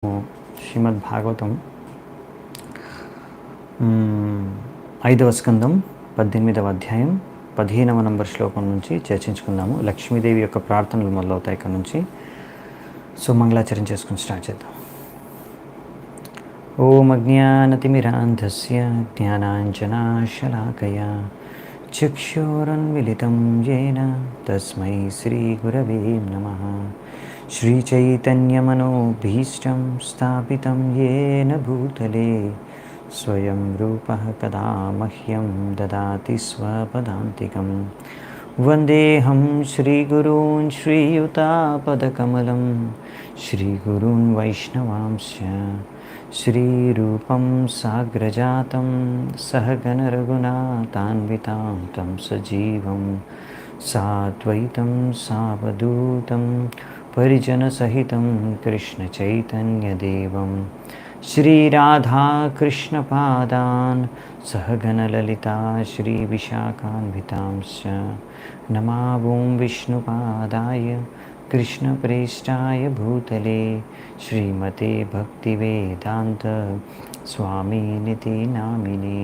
శ్రీమద్భాగవతం 5వ స్కందం 18వ అధ్యాయం 15వ నంబర్ శ్లోకం నుంచి చర్చించుకుందాము. లక్ష్మీదేవి యొక్క ప్రార్థనలు మొదలవుతాయి ఇక్కడ నుంచి. సో మంగళాచరణ చేసుకుని స్టార్ట్ చేద్దాం. ఓం అజ్ఞానతిమిరాంధస్య జ్ఞానాంజనాశలాకయా చక్షురున్మిలితం येन తస్మై శ్రీగురవే నమః. श्रीचैतन्यमनोभीष्टं स्थापितं येन भूतले स्वयं रूपः कदा मह्यं ददाति स्वपदान्तिकं. वन्देऽहं श्रीगुरून् श्रीयुतापदकमलं श्रीगुरून् वैष्णवांश्च श्रीरूपं साग्रजातं सहगणरघुनाथान्वितां तं सजीवं साद्वैतं सावधूतं परिजनसहितं कृष्णचैतन्यदेवं श्रीराधाकृष्णपादान् सहगणललिता श्रीविशाखान्वितांश्च नमामो विष्णुपादाय कृष्णप्रेष्ठाय भूतले श्रीमते भक्तिवेदान्त स्वामिनिति नामिने.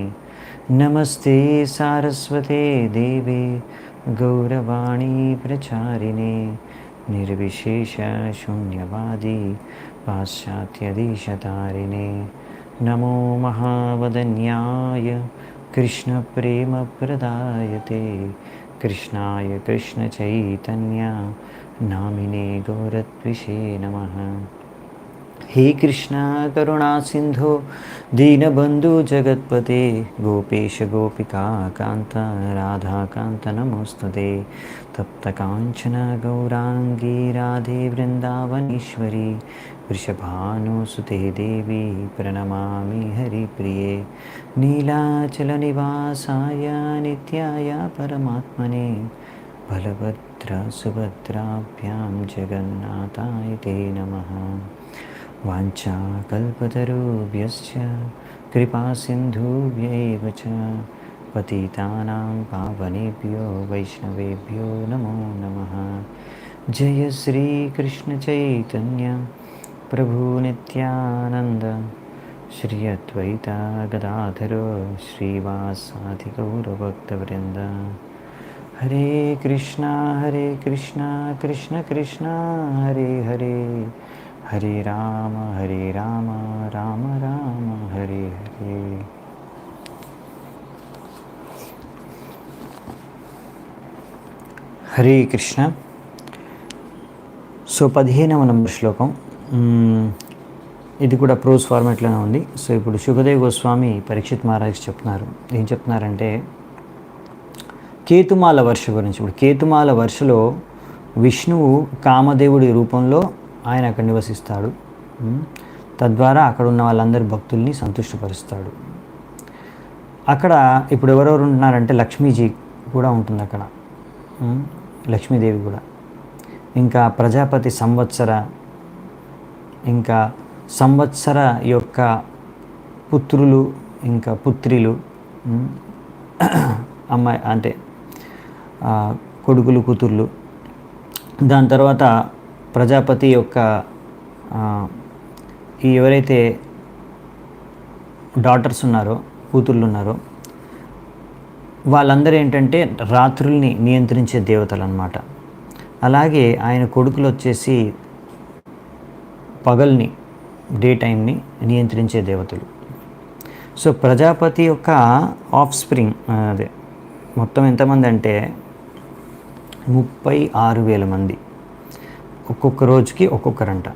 नमस्ते सारस्वते देवे गौरवाणी प्रचारिणे निर्विशेषशून्यवादी पाश्चात्यदेशतारिणे. नमो महावदन्याय कृष्णप्रेमप्रदायते कृष्णाय कृष्णचैतन्य नामिने गौरत्विषे नमः. हे कृष्णा करुणा सिंधो दीनबंधु जगत्पते गोपेश गोपिका कांत राधा कांत नमोस्तुते. तप्त कांचन गौरांगी राधे वृंदावनेश्वरी वृषभानुसुते देवी प्रणमामि हरिप्रिये. नीलाचल निवासाय नित्याय परमात्मने बलभद्र सुभद्राभ्यां जगन्नाथाय ते नमः. वाञ्छाकल्पतरुभ्यश्च कृपासिन्धुभ्यैव च पतितानां पावनेभ्यो वैष्णवेभ्यो नमो नमः. जय श्रीकृष्ण चैतन्य प्रभु नित्यानन्द श्री अद्वैता गदाधर श्रीवासादि गौरभक्तवृन्द. हरे कृष्णा कृष्ण कृष्ण हरे हरे हरे राम राम राम हरे हरे. హరే కృష్ణ. సో 15వ నంబర్ శ్లోకం, ఇది కూడా ప్రోజ్ ఫార్మాట్లోనే ఉంది. సో ఇప్పుడు శుకదేవ్ గోస్వామి పరీక్షిత్ మహారాజ్కి చెప్తున్నారు. ఏం చెప్తున్నారంటే కేతుమాల వర్ష గురించి. ఇప్పుడు కేతుమాల వర్షలో విష్ణువు కామదేవుడి రూపంలో ఆయన అక్కడ నివసిస్తాడు. తద్వారా అక్కడ ఉన్న వాళ్ళందరి భక్తుల్ని సంతుష్టపరుస్తాడు. అక్కడ ఇప్పుడు ఎవరెవరు ఉంటున్నారంటే లక్ష్మీజీ కూడా ఉంటుంది అక్కడ, లక్ష్మీదేవి కూడా, ఇంకా ప్రజాపతి సంవత్సర, ఇంకా సంవత్సర యొక్క పుత్రులు, ఇంకా పుత్రిలు, అమ్మాయి అంటే కొడుకులు కూతుర్లు. దాని తర్వాత ప్రజాపతి యొక్క ఈ ఎవరైతే డాటర్స్ ఉన్నారో, కూతుర్లు ఉన్నారో, వాళ్ళందరూ ఏంటంటే రాత్రుల్ని నియంత్రించే దేవతలు అన్నమాట. అలాగే ఆయన కొడుకులు వచ్చేసి పగల్ని, డే టైంని నియంత్రించే దేవతలు. సో ప్రజాపతి యొక్క ఆఫ్ స్ప్రింగ్, అదే మొత్తం ఎంతమంది అంటే 36,000 మంది. ఒక్కొక్క రోజుకి ఒక్కొక్కరంట.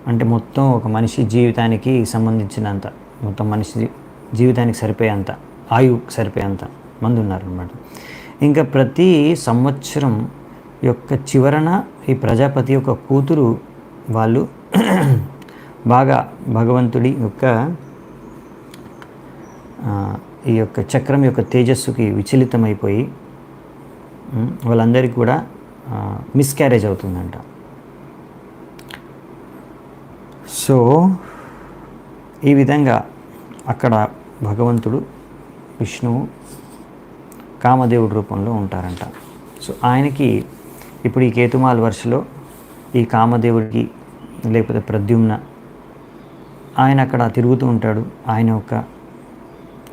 అంటే మొత్తం ఒక మనిషి జీవితానికి సంబంధించినంత, మొత్తం మనిషి జీవితానికి సరిపోయేంత, ఆయువుకి సరిపోయేంత మంది ఉన్నారనమాట. ఇంకా ప్రతి సంవత్సరం యొక్క చివరన ఈ ప్రజాపతి యొక్క కూతురు వాళ్ళు బాగా భగవంతుడి యొక్క ఈ యొక్క చక్రం యొక్క తేజస్సుకి విచలితమైపోయి వాళ్ళందరికీ కూడా మిస్క్యారేజ్ అవుతుందంట. సో ఈ విధంగా అక్కడ భగవంతుడు విష్ణువు కామదేవుడి రూపంలో ఉంటారంట. సో ఆయనకి ఇప్పుడు ఈ కేతుమాల వర్షలో ఈ కామదేవుడికి లేకపోతే ప్రద్యుమ్న ఆయన అక్కడ తిరుగుతూ ఉంటాడు. ఆయన యొక్క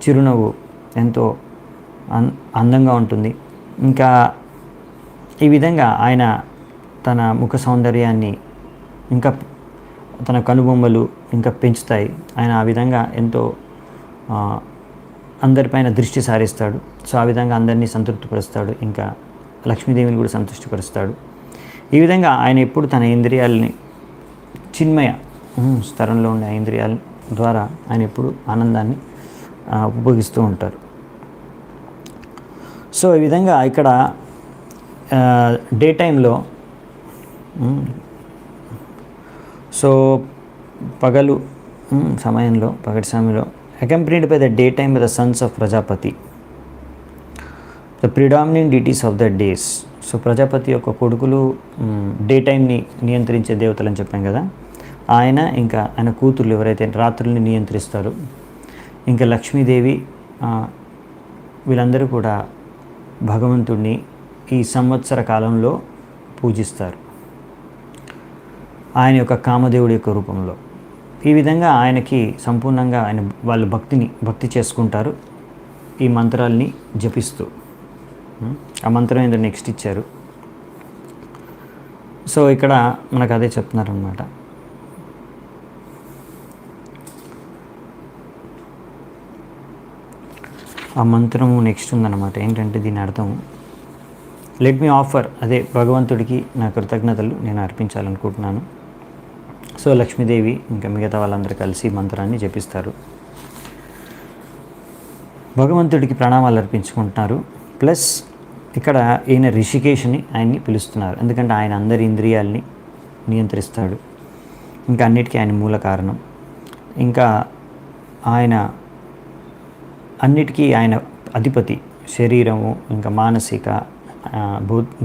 చిరునవ్వు ఎంతో అందంగా ఉంటుంది. ఇంకా ఈ విధంగా ఆయన తన ముఖ సౌందర్యాన్ని ఇంకా తన కనుబొమ్మలు ఇంకా పెంచుతాయి. ఆయన ఆ విధంగా ఎంతో అందరిపైన దృష్టి సారిస్తాడు. సో ఆ విధంగా అందరినీ సంతృప్తిపరుస్తాడు. ఇంకా లక్ష్మీదేవిని కూడా సంతృష్టిపరుస్తాడు. ఈ విధంగా ఆయన ఎప్పుడు తన ఇంద్రియాలని చిన్మయ స్థలంలో ఉండే ఇంద్రియాల ద్వారా ఆయన ఎప్పుడు ఆనందాన్ని ఉపయోగిస్తూ ఉంటారు. సో ఈ విధంగా ఇక్కడ డే టైంలో సో పగటి సమయంలో accompanied by the daytime by the sons of Prajapati, the predominant deities of the days. So Prajapati యొక్క కొడుకులు డే టైంని నియంత్రించే దేవతలు అని చెప్పాం కదా, ఆయన ఇంకా ఆయన కూతుర్లు ఎవరైతే రాత్రుల్ని నియంత్రిస్తారో, ఇంకా లక్ష్మీదేవి, వీళ్ళందరూ కూడా భగవంతుడిని ఈ సంవత్సర కాలంలో పూజిస్తారు ఆయన యొక్క కామదేవుడి యొక్క రూపంలో. ఈ విధంగా ఆయనకి సంపూర్ణంగా వాళ్ళు భక్తి చేసుకుంటారు ఈ మంత్రాల్ని జపిస్తూ. ఆ మంత్రం ఏంటో నెక్స్ట్ ఇచ్చారు. సో ఇక్కడ మనకు అదే చెప్తున్నారనమాట. ఆ మంత్రము నెక్స్ట్ ఉందన్నమాట. ఏంటంటే దీని అర్థం, లెట్ మీ ఆఫర్, అదే భగవంతుడికి నా కృతజ్ఞతలు నేను అర్పించాలనుకుంటున్నాను. సో లక్ష్మీదేవి ఇంకా మిగతా వాళ్ళందరూ కలిసి మంత్రాన్ని జపిస్తారు. భగవంతుడికి ప్రణామాలు అర్పించుకుంటున్నారు. ప్లస్ ఇక్కడ ఈయన రిషికేష్ని ఆయన్ని పిలుస్తున్నారు. ఎందుకంటే ఆయన అందరి ఇంద్రియాల్ని నియంత్రిస్తాడు. ఇంకా అన్నిటికీ ఆయన మూల కారణం. ఇంకా ఆయన అన్నిటికీ ఆయన అధిపతి. శరీరము ఇంకా మానసిక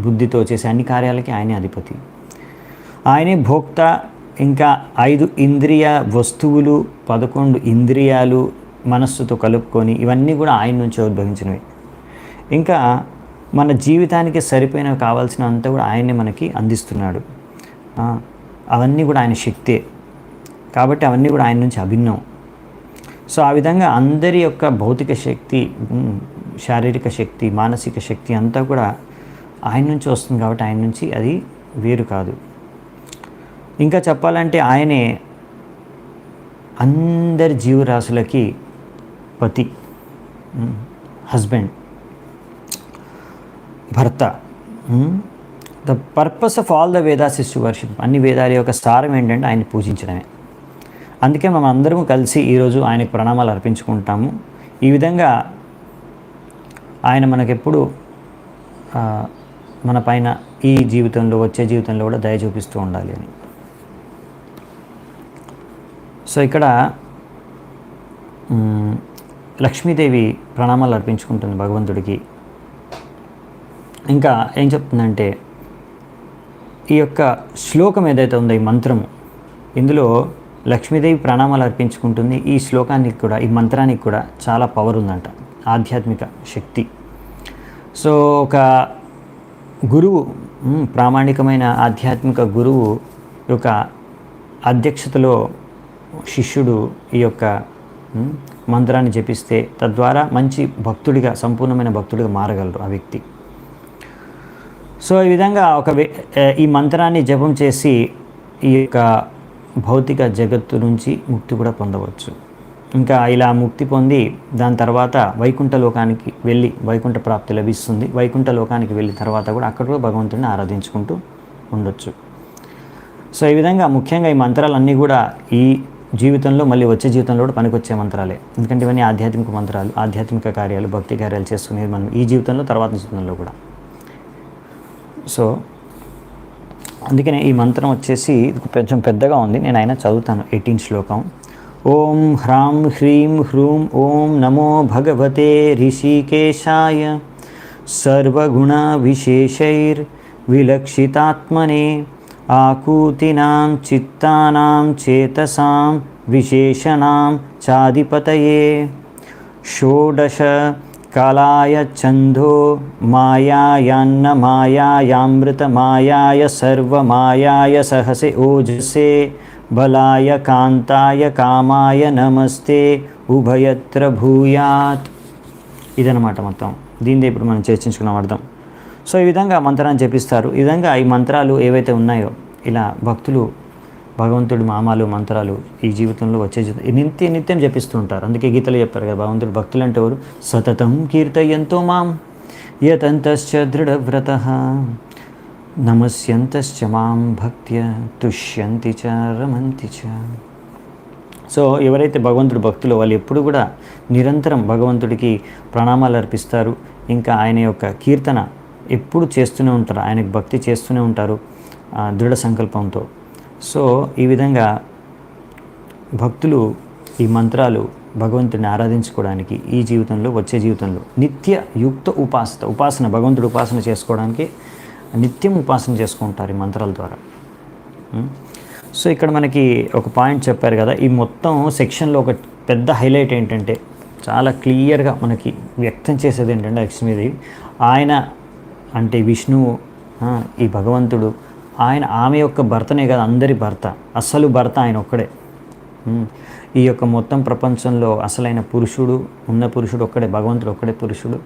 బుద్ధితో చేసే అన్ని కార్యాలకి ఆయనే అధిపతి. ఆయనే భోక్త. ఇంకా 5 ఇంద్రియ వస్తువులు, 11 ఇంద్రియాలు మనస్సుతో కలుపుకొని ఇవన్నీ కూడా ఆయన నుంచి ఉద్భవించినవి. ఇంకా మన జీవితానికి సరిపోయినవి కావాల్సినంత కూడా ఆయనే మనకి అందిస్తున్నాడు. అవన్నీ కూడా ఆయన శక్తే కాబట్టి అవన్నీ కూడా ఆయన నుంచి అభిన్నం. సో ఆ విధంగా అందరి యొక్క భౌతిక శక్తి, శారీరక శక్తి, మానసిక శక్తి అంతా కూడా ఆయన నుంచి వస్తుంది కాబట్టి ఆయన నుంచి అది వేరు కాదు. ఇంకా చెప్పాలంటే ఆయనే అందరి జీవరాశులకి పతి, హస్బెండ్, భర్త. The purpose of all the Vedas is to worship. అన్ని వేదాల యొక్క సారం ఏంటంటే ఆయన్ని పూజించడమే. అందుకే మనం అందరం కలిసి ఈరోజు ఆయనకు ప్రణామాలు అర్పించుకుంటాము. ఈ విధంగా ఆయన మనకెప్పుడు మన పైన ఈ జీవితంలో, వచ్చే జీవితంలో కూడా దయ చూపిస్తూ ఉండాలి అని. సో ఇక్కడ లక్ష్మీదేవి ప్రణామాలు అర్పించుకుంటుంది భగవంతుడికి. ఇంకా ఏం చెప్తుందంటే, ఈ యొక్క శ్లోకం ఏదైతే ఉందో, ఈ మంత్రము, ఇందులో లక్ష్మీదేవి ప్రణామాలు అర్పించుకుంటుంది. ఈ శ్లోకానికి కూడా, ఈ మంత్రానికి కూడా చాలా పవర్ ఉందంట, ఆధ్యాత్మిక శక్తి. సో ఒక గురువు, ప్రామాణికమైన ఆధ్యాత్మిక గురువు యొక్క అధ్యక్షతలో శిష్యుడు ఈ యొక్క మంత్రాన్ని జపిస్తే తద్వారా మంచి భక్తుడిగా, సంపూర్ణమైన భక్తుడిగా మారగలరు ఆ వ్యక్తి. సో ఈ విధంగా ఈ మంత్రాన్ని జపం చేసి ఈ యొక్క భౌతిక జగత్తు నుంచి ముక్తి కూడా పొందవచ్చు. ఇంకా ఇలా ముక్తి పొంది దాని తర్వాత వైకుంఠ లోకానికి వెళ్ళి వైకుంఠ ప్రాప్తి లభిస్తుంది. వైకుంఠ లోకానికి వెళ్ళిన తర్వాత కూడా అక్కడ కూడా భగవంతుడిని ఆరాధించుకుంటూ ఉండొచ్చు. సో ఈ విధంగా ముఖ్యంగా ఈ మంత్రాలన్నీ కూడా ఈ జీవితంలో, మళ్ళీ వచ్చే జీవితంలో కూడా పనికొచ్చే మంత్రాలే. ఎందుకంటే ఇవన్నీ ఆధ్యాత్మిక మంత్రాలు, ఆధ్యాత్మిక కార్యాలు, భక్తి కార్యాలు చేసుకునేది మనం ఈ జీవితంలో, తర్వాత జీవితంలో కూడా. సో అందుకనే ఈ మంత్రం వచ్చేసి కొంచెం పెద్దగా ఉంది, నేను అయినా చదువుతాను. 18 శ్లోకం. ఓం హ్రాం హ్రీం హ్రూం ఓం నమో భగవతే ఋషికేశాయ సర్వగుణ విశేషైర్ విలక్షితాత్మనే ఆకూతినాం చిత్తానాం చేతసాం విశేషణాం చాధిపతయే షోడశ కాలాయ ఛందో మాయాయాన్న మాయాయామృత మాయాయ సర్వమాయాయ సహసే ఓజసే బలాయ కాంతాయ కామాయ నమస్తే ఉభయత్ర భూయాత్. ఇదనమాట మొత్తం. దీనిదే ఇప్పుడు మనం చర్చించుకున్నాం అర్థం. సో ఈ విధంగా మంత్రాన్ని జపిస్తారు. ఈ విధంగా ఈ మంత్రాలు ఏవైతే ఉన్నాయో ఇలా భక్తులు భగవంతుడి నామాలు మంత్రాలు ఈ జీవితంలో వచ్చే నిత్యం జపిస్తూ ఉంటారు. అందుకే గీతలు చెప్పారు కదా, భగవంతుడు భక్తులు అంటే ఎవరు? సతతం కీర్తయంతో మాం యతంతశ్చ దృఢవ్రతః నమస్యంతశ్చ మాం భక్త్యా తుష్యంతి చ రమంతి చ. సో ఎవరైతే భగవంతుడు భక్తులు వాళ్ళు ఎప్పుడు కూడా నిరంతరం భగవంతుడికి ప్రణామాలు అర్పిస్తారు. ఇంకా ఆయన యొక్క కీర్తన ఎప్పుడు చేస్తూనే ఉంటారు, ఆయనకు భక్తి చేస్తూనే ఉంటారు దృఢ సంకల్పంతో. సో ఈ విధంగా భక్తులు ఈ మంత్రాలు భగవంతుడిని ఆరాధించుకోవడానికి ఈ జీవితంలో వచ్చే జీవితంలో నిత్య యుక్త ఉపాసన భగవంతుడి ఉపాసన చేసుకోవడానికి నిత్యం ఉపాసన చేసుకుంటారు ఈ మంత్రాల ద్వారా. సో ఇక్కడ మనకి ఒక పాయింట్ చెప్పారు కదా, ఈ మొత్తం సెక్షన్లో ఒక పెద్ద హైలైట్ ఏంటంటే చాలా క్లియర్గా మనకి వ్యక్తం చేసేది ఏంటంటే లక్ష్మీదేవి ఆయన అంటే విష్ణువు ఈ భగవంతుడు ఆయన ఆమె యొక్క భర్తనే కదా, అందరి భర్త, అసలు భర్త ఆయన ఒక్కడే. ఈ యొక్క మొత్తం ప్రపంచంలో అసలైన పురుషుడు ఉన్న పురుషుడు ఒక్కడే, భగవంతుడు ఒక్కడే పురుషుడు,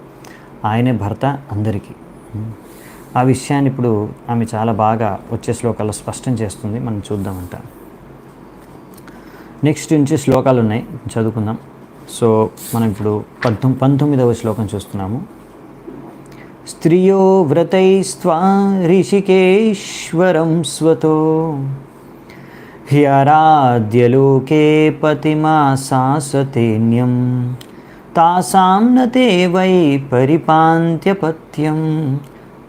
ఆయనే భర్త అందరికీ. ఆ విషయాన్ని ఇప్పుడు ఆమె చాలా బాగా వచ్చే శ్లోకాల్లో స్పష్టం చేస్తుంది. మనం చూద్దామంట. నెక్స్ట్ నుంచి శ్లోకాలు ఉన్నాయి, చదువుకుందాం. సో మనం ఇప్పుడు 19వ శ్లోకం చూస్తున్నాము. స్త్రియో వ్రతైస్త్వా ఋషికేశ్వరం స్వతో హ్యరాధ్యలోకే పతిమాసాసతేన్యం తాసాం నతే వై పరిపాంత్యపత్యం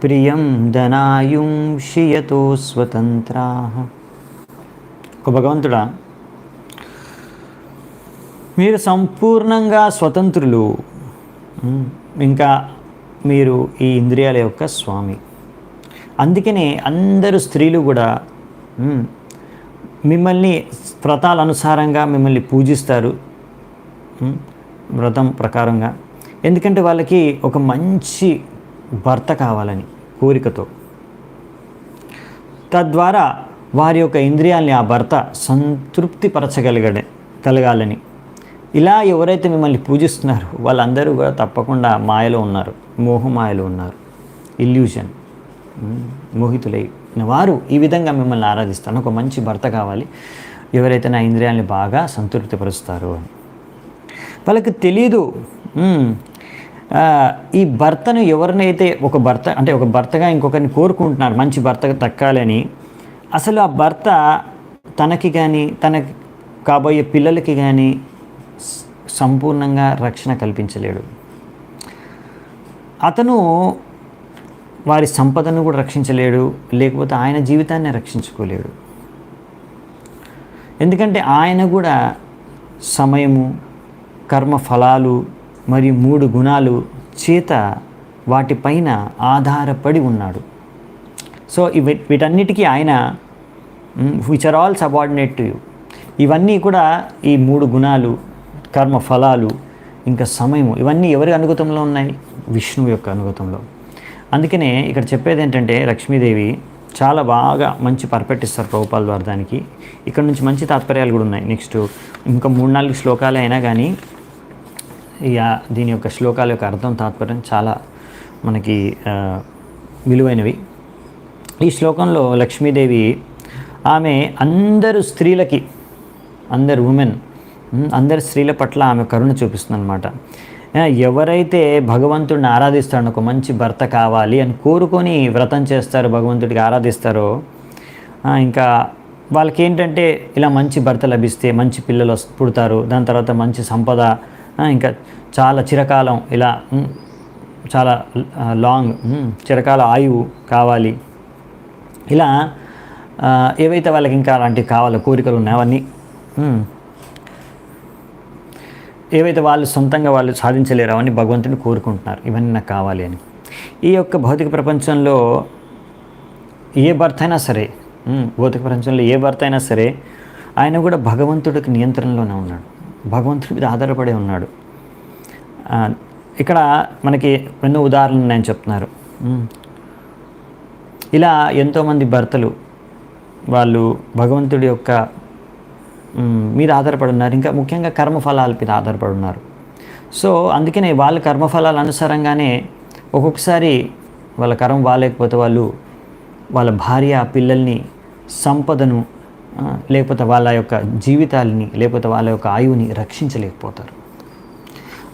ప్రియం ధనాయుం షియతో స్వతంత్రా. ఒక భగవంతుడా, మీరు సంపూర్ణంగా స్వతంత్రులు, ఇంకా మీరు ఈ ఇంద్రియాల యొక్క స్వామి. అందుకనే అందరూ స్త్రీలు కూడా మిమ్మల్ని వ్రతాల అనుసారంగా మిమ్మల్ని పూజిస్తారు, వ్రతం ప్రకారంగా. ఎందుకంటే వాళ్ళకి ఒక మంచి భర్త కావాలని కోరికతో, తద్వారా వారి యొక్క ఇంద్రియాల్ని ఆ భర్త సంతృప్తి కలగాలని. ఇలా ఎవరైతే మిమ్మల్ని పూజిస్తున్నారో వాళ్ళందరూ కూడా తప్పకుండా మాయలో ఉన్నారు, మోహమాయలో ఉన్నారు, ఇల్యూషన్, మోహితులైన వారు ఈ విధంగా మిమ్మల్ని ఆరాధిస్తారు. ఒక మంచి భర్త కావాలి, ఎవరైతే నా ఇంద్రియాల్ని బాగా సంతృప్తిపరుస్తారో అని. వాళ్ళకి తెలీదు ఈ భర్తను ఎవరినైతే ఒక భర్తగా ఇంకొకరిని కోరుకుంటున్నారు, మంచి భర్తగా దక్కాలని. అసలు ఆ భర్త తనకి కానీ తనకి కాబోయే పిల్లలకి కానీ సంపూర్ణంగా రక్షణ కల్పించలేడు. అతను వారి సంపదను కూడా రక్షించలేడు, లేకపోతే ఆయన జీవితాన్ని రక్షించుకోలేడు. ఎందుకంటే ఆయన కూడా సమయము, కర్మ ఫలాలు మరియు 3 గుణాలు చేత వాటిపైన ఆధారపడి ఉన్నాడు. సో వీటన్నిటికీ ఆయన which are all subordinate to you. ఇవన్నీ కూడా ఈ 3 గుణాలు, కర్మ ఫలాలు, ఇంకా సమయము, ఇవన్నీ ఎవరి అనుగతంలో ఉన్నాయి? విష్ణువు యొక్క అనుగతంలో. అందుకనే ఇక్కడ చెప్పేది ఏంటంటే లక్ష్మీదేవి చాలా బాగా మంచి పర్ఫెక్ట్ ఇస్తారు ప్రభుపాల ద్వారా. దానికి ఇక్కడ నుంచి మంచి తాత్పర్యాలు కూడా ఉన్నాయి. నెక్స్ట్ ఇంకా 3-4 శ్లోకాలు అయినా కానీ దీని యొక్క శ్లోకాల యొక్క అర్థం, తాత్పర్యం చాలా మనకి విలువైనవి. ఈ శ్లోకంలో లక్ష్మీదేవి ఆమె అందరు స్త్రీలకి, అందరి స్త్రీల పట్ల ఆమె కరుణ చూపిస్తుంది అన్నమాట. ఎవరైతే భగవంతుడిని ఆరాధిస్తాడో, ఒక మంచి భర్త కావాలి అని కోరుకొని వ్రతం చేస్తారో, భగవంతుడికి ఆరాధిస్తారో, ఇంకా వాళ్ళకి ఏంటంటే ఇలా మంచి భర్త లభిస్తే మంచి పిల్లలు పుడతారు, దాని తర్వాత మంచి సంపద, ఇంకా చాలా చిరకాలం, ఇలా చాలా చిరకాల ఆయువు కావాలి. ఇలా ఏవైతే వాళ్ళకి ఇంకా అలాంటివి కావాలో కోరికలు ఉన్నాయో అవన్నీ, ఏవైతే వాళ్ళు సొంతంగా వాళ్ళు సాధించలేరు అవన్నీ భగవంతుని కోరుకుంటున్నారు, ఇవన్నీ నాకు కావాలి అని. ఈ యొక్క భౌతిక ప్రపంచంలో ఏ భర్త అయినా సరే, ఆయన కూడా భగవంతుడికి నియంత్రణలోనే ఉన్నాడు, భగవంతుడి మీద ఆధారపడి ఉన్నాడు. ఇక్కడ మనకి ఎన్నో ఉదాహరణలు ఉన్నాయని చెప్తున్నారు. ఇలా ఎంతోమంది భర్తలు వాళ్ళు భగవంతుడి యొక్క మీద ఆధారపడి ఉన్నారు. ఇంకా ముఖ్యంగా కర్మఫలాల మీద ఆధారపడి ఉన్నారు. సో అందుకనే వాళ్ళ కర్మఫలాల అనుసారంగానే ఒక్కొక్కసారి వాళ్ళ కర్మ బాగాలేకపోతే వాళ్ళు వాళ్ళ భార్య పిల్లల్ని, సంపదను, లేకపోతే వాళ్ళ యొక్క జీవితాలని, లేకపోతే వాళ్ళ యొక్క ఆయువుని రక్షించలేకపోతారు.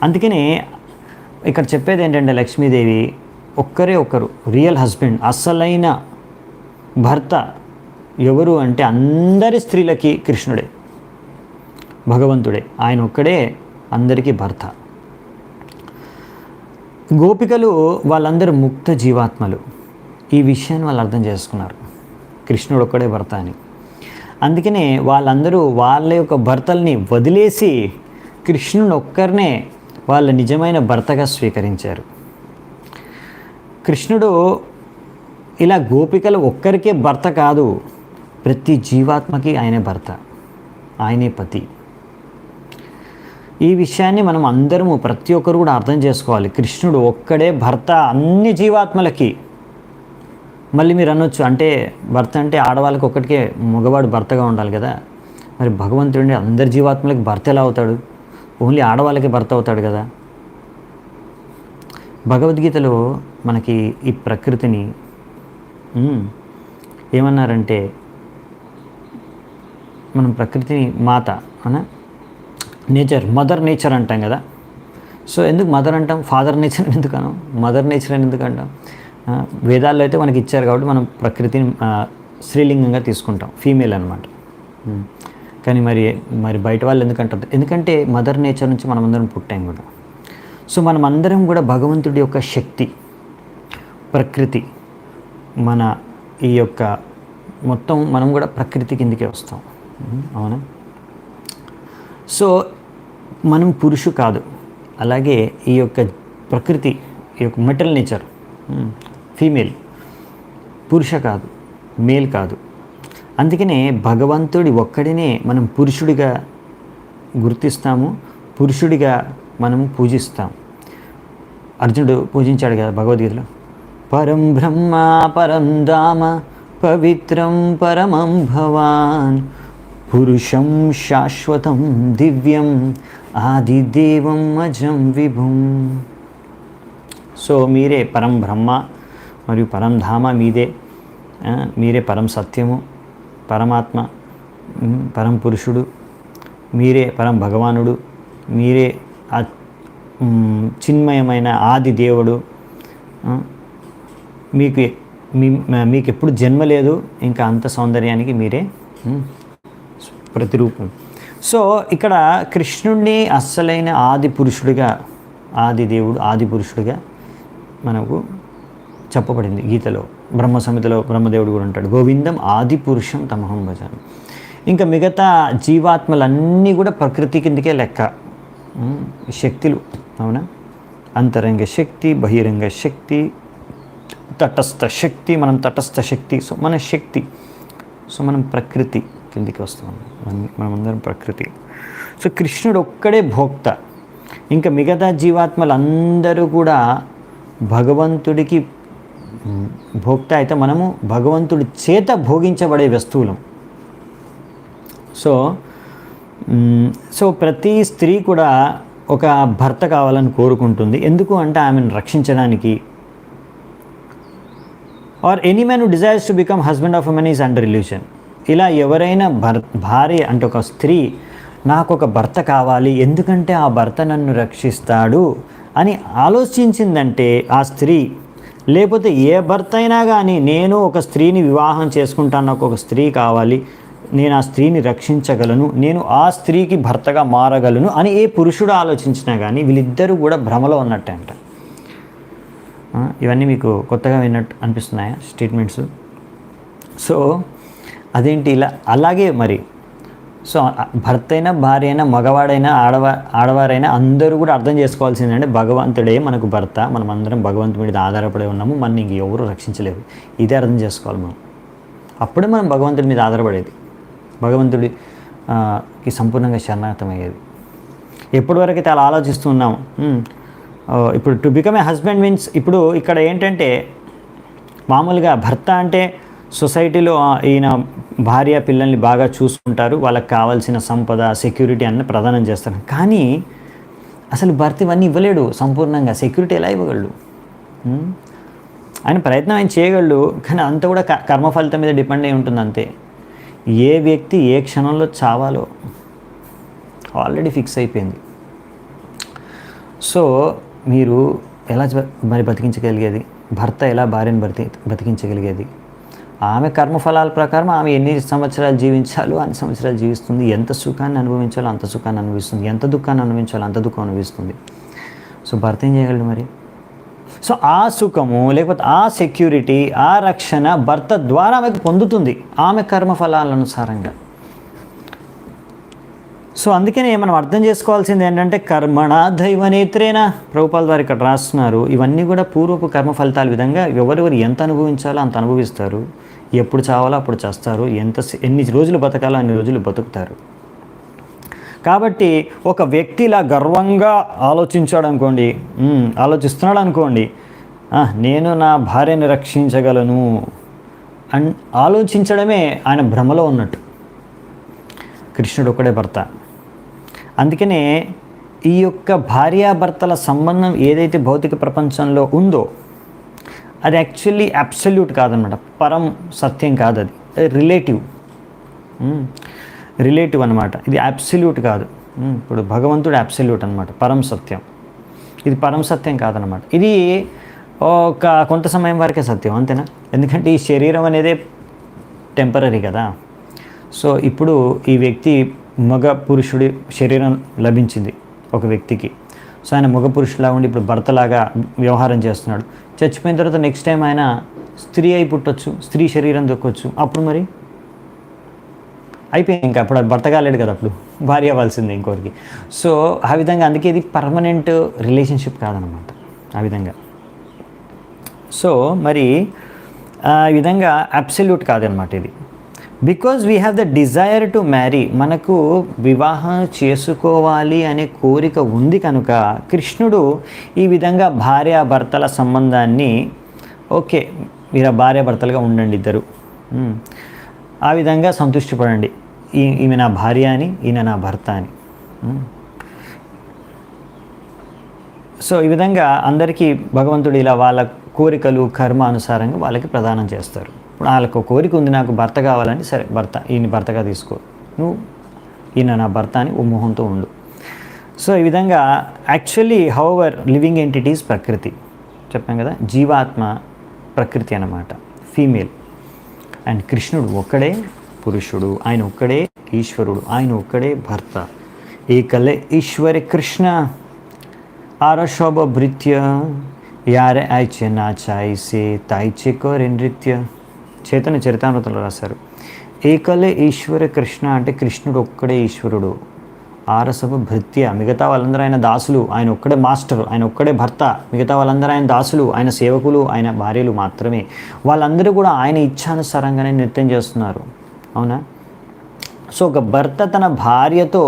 అందుకనే ఇక్కడ చెప్పేది ఏంటంటే లక్ష్మీదేవి ఒక్కరే ఒక్కరు రియల్ హస్బెండ్, అసలైన భర్త ఎవరు అంటే అందరి స్త్రీలకి కృష్ణుడే, భగవంతుడే. ఆయన ఒక్కడే అందరికీ భర్త. గోపికలు వాళ్ళందరూ ముక్త జీవాత్మలు. ఈ విషయాన్ని వాళ్ళు అర్థం చేసుకున్నారు, కృష్ణుడు ఒక్కడే భర్త అని. అందుకనే వాళ్ళందరూ వాళ్ళ యొక్క భర్తల్ని వదిలేసి కృష్ణుడు ఒక్కరినే వాళ్ళ నిజమైన భర్తగా స్వీకరించారు. కృష్ణుడు ఇలా గోపికలు ఒక్కరికే భర్త కాదు, ప్రతి జీవాత్మకి ఆయనే భర్త, ఆయనే పతి. ఈ విషయాన్ని మనం అందరము ప్రతి ఒక్కరు కూడా అర్థం చేసుకోవాలి. కృష్ణుడు ఒక్కడే భర్త అన్ని జీవాత్మలకి. మళ్ళీ మీరు అనొచ్చు, అంటే భర్త అంటే ఆడవాళ్ళకి ఒక్కటికే మగవాడు భర్తగా ఉండాలి కదా, మరి భగవంతుడి అందరి జీవాత్మలకి భర్త ఎలా అవుతాడు? ఓన్లీ ఆడవాళ్ళకి భర్త అవుతాడు కదా. భగవద్గీతలో మనకి ఈ ప్రకృతిని ఏమన్నారంటే, మనం ప్రకృతిని మాత నేచర్, మదర్ నేచర్ అంటాం కదా. సో ఎందుకు మదర్ అంటాం? ఫాదర్ నేచర్ ఎందుకు అనం? మదర్ నేచర్ అని ఎందుకు అంటాం? వేదాల్లో అయితే మనకి ఇచ్చారు కాబట్టి మనం ప్రకృతిని స్త్రీలింగంగా తీసుకుంటాం, ఫీమేల్ అనమాట. కానీ మరి బయట వాళ్ళు ఎందుకంటారు? ఎందుకంటే మదర్ నేచర్ నుంచి మనం అందరం పుట్టాం కూడా. సో మనం అందరం కూడా భగవంతుడి యొక్క శక్తి, ప్రకృతి, మన ఈ యొక్క మొత్తం మనం కూడా ప్రకృతి కిందకే వస్తాం. అవునా? సో మనం పురుషు కాదు. అలాగే ఈ యొక్క ప్రకృతి, ఈ యొక్క మెటల్ నేచర్ ఫీమేల్, పురుష కాదు, మేల్ కాదు. అందుకనే భగవంతుడి ఒక్కడినే మనం పురుషుడిగా గుర్తిస్తాము, పురుషుడిగా మనం పూజిస్తాం. అర్జునుడు పూజించాడు కదా భగవద్గీతలో, పరం బ్రహ్మ పరం ధామ పవిత్రం పరమం భవాన్ పురుషం శాశ్వతం దివ్యం ఆదిదేవం అజం విభుం. సో మీరే పరం బ్రహ్మ మరియు పరం ధామ, మీరే పరం సత్యము, పరమాత్మ, పరం పురుషుడు, మీరే పరం భగవానుడు, మీరే చిన్మయమైన ఆది దేవుడు. మీకు ఎప్పుడు జన్మ లేదు, ఇంకా అంత సౌందర్యానికి మీరే ప్రతిరూపం. సో ఇక్కడ కృష్ణుడిని అస్సలైన ఆది పురుషుడిగా, ఆది దేవుడు, ఆది పురుషుడిగా మనకు చెప్పబడింది గీతలో. బ్రహ్మ సంహితలో బ్రహ్మదేవుడు కూడా ఉంటాడు, గోవిందం ఆది పురుషం తమహం భజామి. ఇంకా మిగతా జీవాత్మలన్నీ కూడా ప్రకృతి కిందకే లెక్క, శక్తులు. అవునా? అంతరంగ శక్తి, బహిరంగ శక్తి, తటస్థ శక్తి, మనం తటస్థ శక్తి. సో మన శక్తి, సో మనం ప్రకృతి కిందికి వస్తాం, మనమందరం ప్రకృతి. సో కృష్ణుడు ఒక్కడే భోక్త. ఇంకా మిగతా జీవాత్మలందరూ కూడా భగవంతుడికి భోక్త అయితే మనము భగవంతుడి చేత భోగించబడే వస్తువులం. సో ప్రతి స్త్రీ కూడా ఒక భర్త కావాలని కోరుకుంటుంది. ఎందుకు అంటే ఆమెను రక్షించడానికి. Or any man who desires to become husband of women is under illusion. ఇలా ఎవరైనా భార్య అంటే ఒక స్త్రీ, నాకు ఒక భర్త కావాలి ఎందుకంటే ఆ భర్త నన్ను రక్షిస్తాడు అని ఆలోచించిందంటే ఆ స్త్రీ, లేకపోతే ఏ భర్త అయినా కానీ నేను ఒక స్త్రీని వివాహం చేసుకుంటాను, నాకు ఒక స్త్రీ కావాలి, నేను ఆ స్త్రీని రక్షించగలను, నేను ఆ స్త్రీకి భర్తగా మారగలను అని ఏ పురుషుడు ఆలోచించినా కానీ వీళ్ళిద్దరూ కూడా భ్రమలో ఉన్నట్టే అంట. ఇవన్నీ మీకు కొత్తగా విన్నట్టు అనిపిస్తున్నాయా స్టేట్మెంట్స్? సో అదేంటి ఇలా? అలాగే మరి సో భర్త అయినా, భార్య అయినా, మగవాడైనా, ఆడవారైనా అందరూ కూడా అర్థం చేసుకోవాల్సిందంటే భగవంతుడే మనకు భర్త, మనం అందరం భగవంతుడి మీద ఆధారపడి ఉన్నాము, మన ఇంక ఎవరు రక్షించలేరు. ఇదే అర్థం చేసుకోవాలి మనం. అప్పుడే మనం భగవంతుడి మీద ఆధారపడేది, భగవంతుడికి సంపూర్ణంగా శరణాగతమయ్యేది. ఎప్పటి వరకు అయితే అలా ఆలోచిస్తున్నాం. ఇప్పుడు to become a husband means, ఇప్పుడు ఇక్కడ ఏంటంటే మామూలుగా భర్త అంటే సొసైటీలో ఈయన భార్య పిల్లల్ని బాగా చూసుకుంటారు, వాళ్ళకి కావాల్సిన సంపద సెక్యూరిటీ అన్నీ ప్రదానం చేస్తారు. కానీ అసలు భర్త ఇవన్నీ ఇవ్వలేడు సంపూర్ణంగా. సెక్యూరిటీ ఎలా ఇవ్వగలడు? ఆయన ప్రయత్నం ఆయన చేయగలడు, కానీ అంతా కూడా కర్మ ఫలితం మీద డిపెండ్ అయి ఉంటుంది అంతే. ఏ వ్యక్తి ఏ క్షణంలో చావాలో ఆల్రెడీ ఫిక్స్ అయిపోయింది. సో మీరు ఎలా మరి బతికించగలిగేది? భర్త ఎలా భార్యను బతికించగలిగేది? ఆమె కర్మఫలాల ప్రకారం ఆమె ఎన్ని సంవత్సరాలు జీవించాలో అన్ని సంవత్సరాలు జీవిస్తుంది. ఎంత సుఖాన్ని అనుభవించాలో అంత సుఖాన్ని అనుభవిస్తుంది, ఎంత దుఃఖాన్ని అనుభవించాలో అంత దుఃఖం అనుభవిస్తుంది. సో భర్త ఏం చేయగలడు మరి? సో ఆ సుఖము లేకపోతే ఆ సెక్యూరిటీ, ఆ రక్షణ భర్త ద్వారా ఆమెకు పొందుతుంది, ఆమె కర్మఫలాల అనుసారంగా. సో అందుకనే మనం అర్థం చేసుకోవాల్సింది ఏంటంటే కర్మణ దైవనేత్రేనా, ప్రభుపాల్ వారు ఇక్కడ రాస్తున్నారు. ఇవన్నీ కూడా పూర్వపు కర్మ ఫలితాల విధంగా ఎవరెవరు ఎంత అనుభవించాలో అంత అనుభవిస్తారు, ఎప్పుడు చావాలో అప్పుడు చేస్తారు, ఎన్ని రోజులు బతకాలో అన్ని రోజులు బతుకుతారు. కాబట్టి ఒక వ్యక్తి ఇలా గర్వంగా ఆలోచించాడు అనుకోండి, ఆలోచిస్తున్నాడు అనుకోండి, నేను నా భార్యని రక్షించగలను అని ఆలోచించడమే ఆయన భ్రమలో ఉన్నట్టు. కృష్ణుడు ఒక్కడే భర్త. అందుకనే ఈ యొక్క భార్యాభర్తల సంబంధం ఏదైతే భౌతిక ప్రపంచంలో ఉందో అది యాక్చువల్లీ అబ్సల్యూట్ కాదనమాట, పరం సత్యం కాదు, అది రిలేటివ్ అనమాట. ఇది అబ్సల్యూట్ కాదు. ఇప్పుడు భగవంతుడు అబ్సల్యూట్ అనమాట, పరం సత్యం. ఇది పరం సత్యం కాదనమాట. ఇది కొంత సమయం వరకే సత్యం, అంతేనా? ఎందుకంటే ఈ శరీరం అనేది టెంపరీ కదా. సో ఇప్పుడు ఈ వ్యక్తి మగ పురుషుడి శరీరం లభించింది ఒక వ్యక్తికి. సో ఆయన మగ పురుషులా ఉండి ఇప్పుడు భర్తలాగా వ్యవహారం చేస్తున్నాడు. చచ్చిపోయిన తర్వాత నెక్స్ట్ టైం ఆయన స్త్రీ అయి పుట్టొచ్చు, స్త్రీ శరీరం దొక్కొచ్చు. అప్పుడు మరి అయిపోయింది, ఇంకా అప్పుడు భర్త కాలేడు కదా, అప్పుడు భార్య అవ్వాల్సిందే ఇంకోరికి. సో ఆ విధంగా అందుకే ఇది పర్మనెంట్ రిలేషన్షిప్ కాదనమాట ఆ విధంగా. సో మరి ఆ విధంగా అబ్సల్యూట్ కాదనమాట ఇది. Because we have the desire to marry, మనకు వివాహం చేసుకోవాలి అనే కోరిక ఉంది కనుక కృష్ణుడు ఈ విధంగా భార్యాభర్తల సంబంధాన్ని ఓకే మీరు భార్యాభర్తలుగా ఉండండి ఇద్దరు, ఆ విధంగా సంతృష్టి పడండి, ఈమె నా భార్య అని ఈయన నా భర్త అని. సో ఈ విధంగా అందరికీ భగవంతుడు ఇలా వాళ్ళ కోరికలు కర్మ అనుసారంగా వాళ్ళకి ప్రదానం చేస్తారు. ఇప్పుడు వాళ్ళకు కోరిక ఉంది, నాకు భర్త కావాలని, సరే భర్త, ఈయన భర్తగా తీసుకో, నువ్వు ఈయన నా భర్త అని ఓ మొహంతో ఉండు. సో ఈ విధంగా యాక్చువల్లీ హౌఎవర్ లివింగ్ ఎంటిటీస్ ప్రకృతి చెప్పాం కదా, జీవాత్మ ప్రకృతి అన్నమాట, ఫీమేల్. అండ్ కృష్ణుడు ఒక్కడే పురుషుడు, ఆయన ఒక్కడే ఈశ్వరుడు, ఆయన ఒక్కడే భర్త. ఏకలే ఈశ్వరి కృష్ణ ఆరశోభ భృత్య యారే ఐచే నాచాయిసే తాయిచే కోరే నృత్య. చైతన్య చరితామృతంలో రాశారు. ఏకలే ఈశ్వర కృష్ణ అంటే కృష్ణుడు ఒక్కడే ఈశ్వరుడు, ఆరసభ భృత్య మిగతా వాళ్ళందరూ ఆయన దాసులు, ఆయన ఒక్కడే మాస్టర్, ఆయన ఒక్కడే భర్త, మిగతా వాళ్ళందరూ ఆయన దాసులు, ఆయన సేవకులు, ఆయన భార్యలు మాత్రమే. వాళ్ళందరూ కూడా ఆయన ఇచ్ఛానుసారంగానే నృత్యం చేస్తున్నారు, అవునా? సో ఒక భర్త తన భార్యతో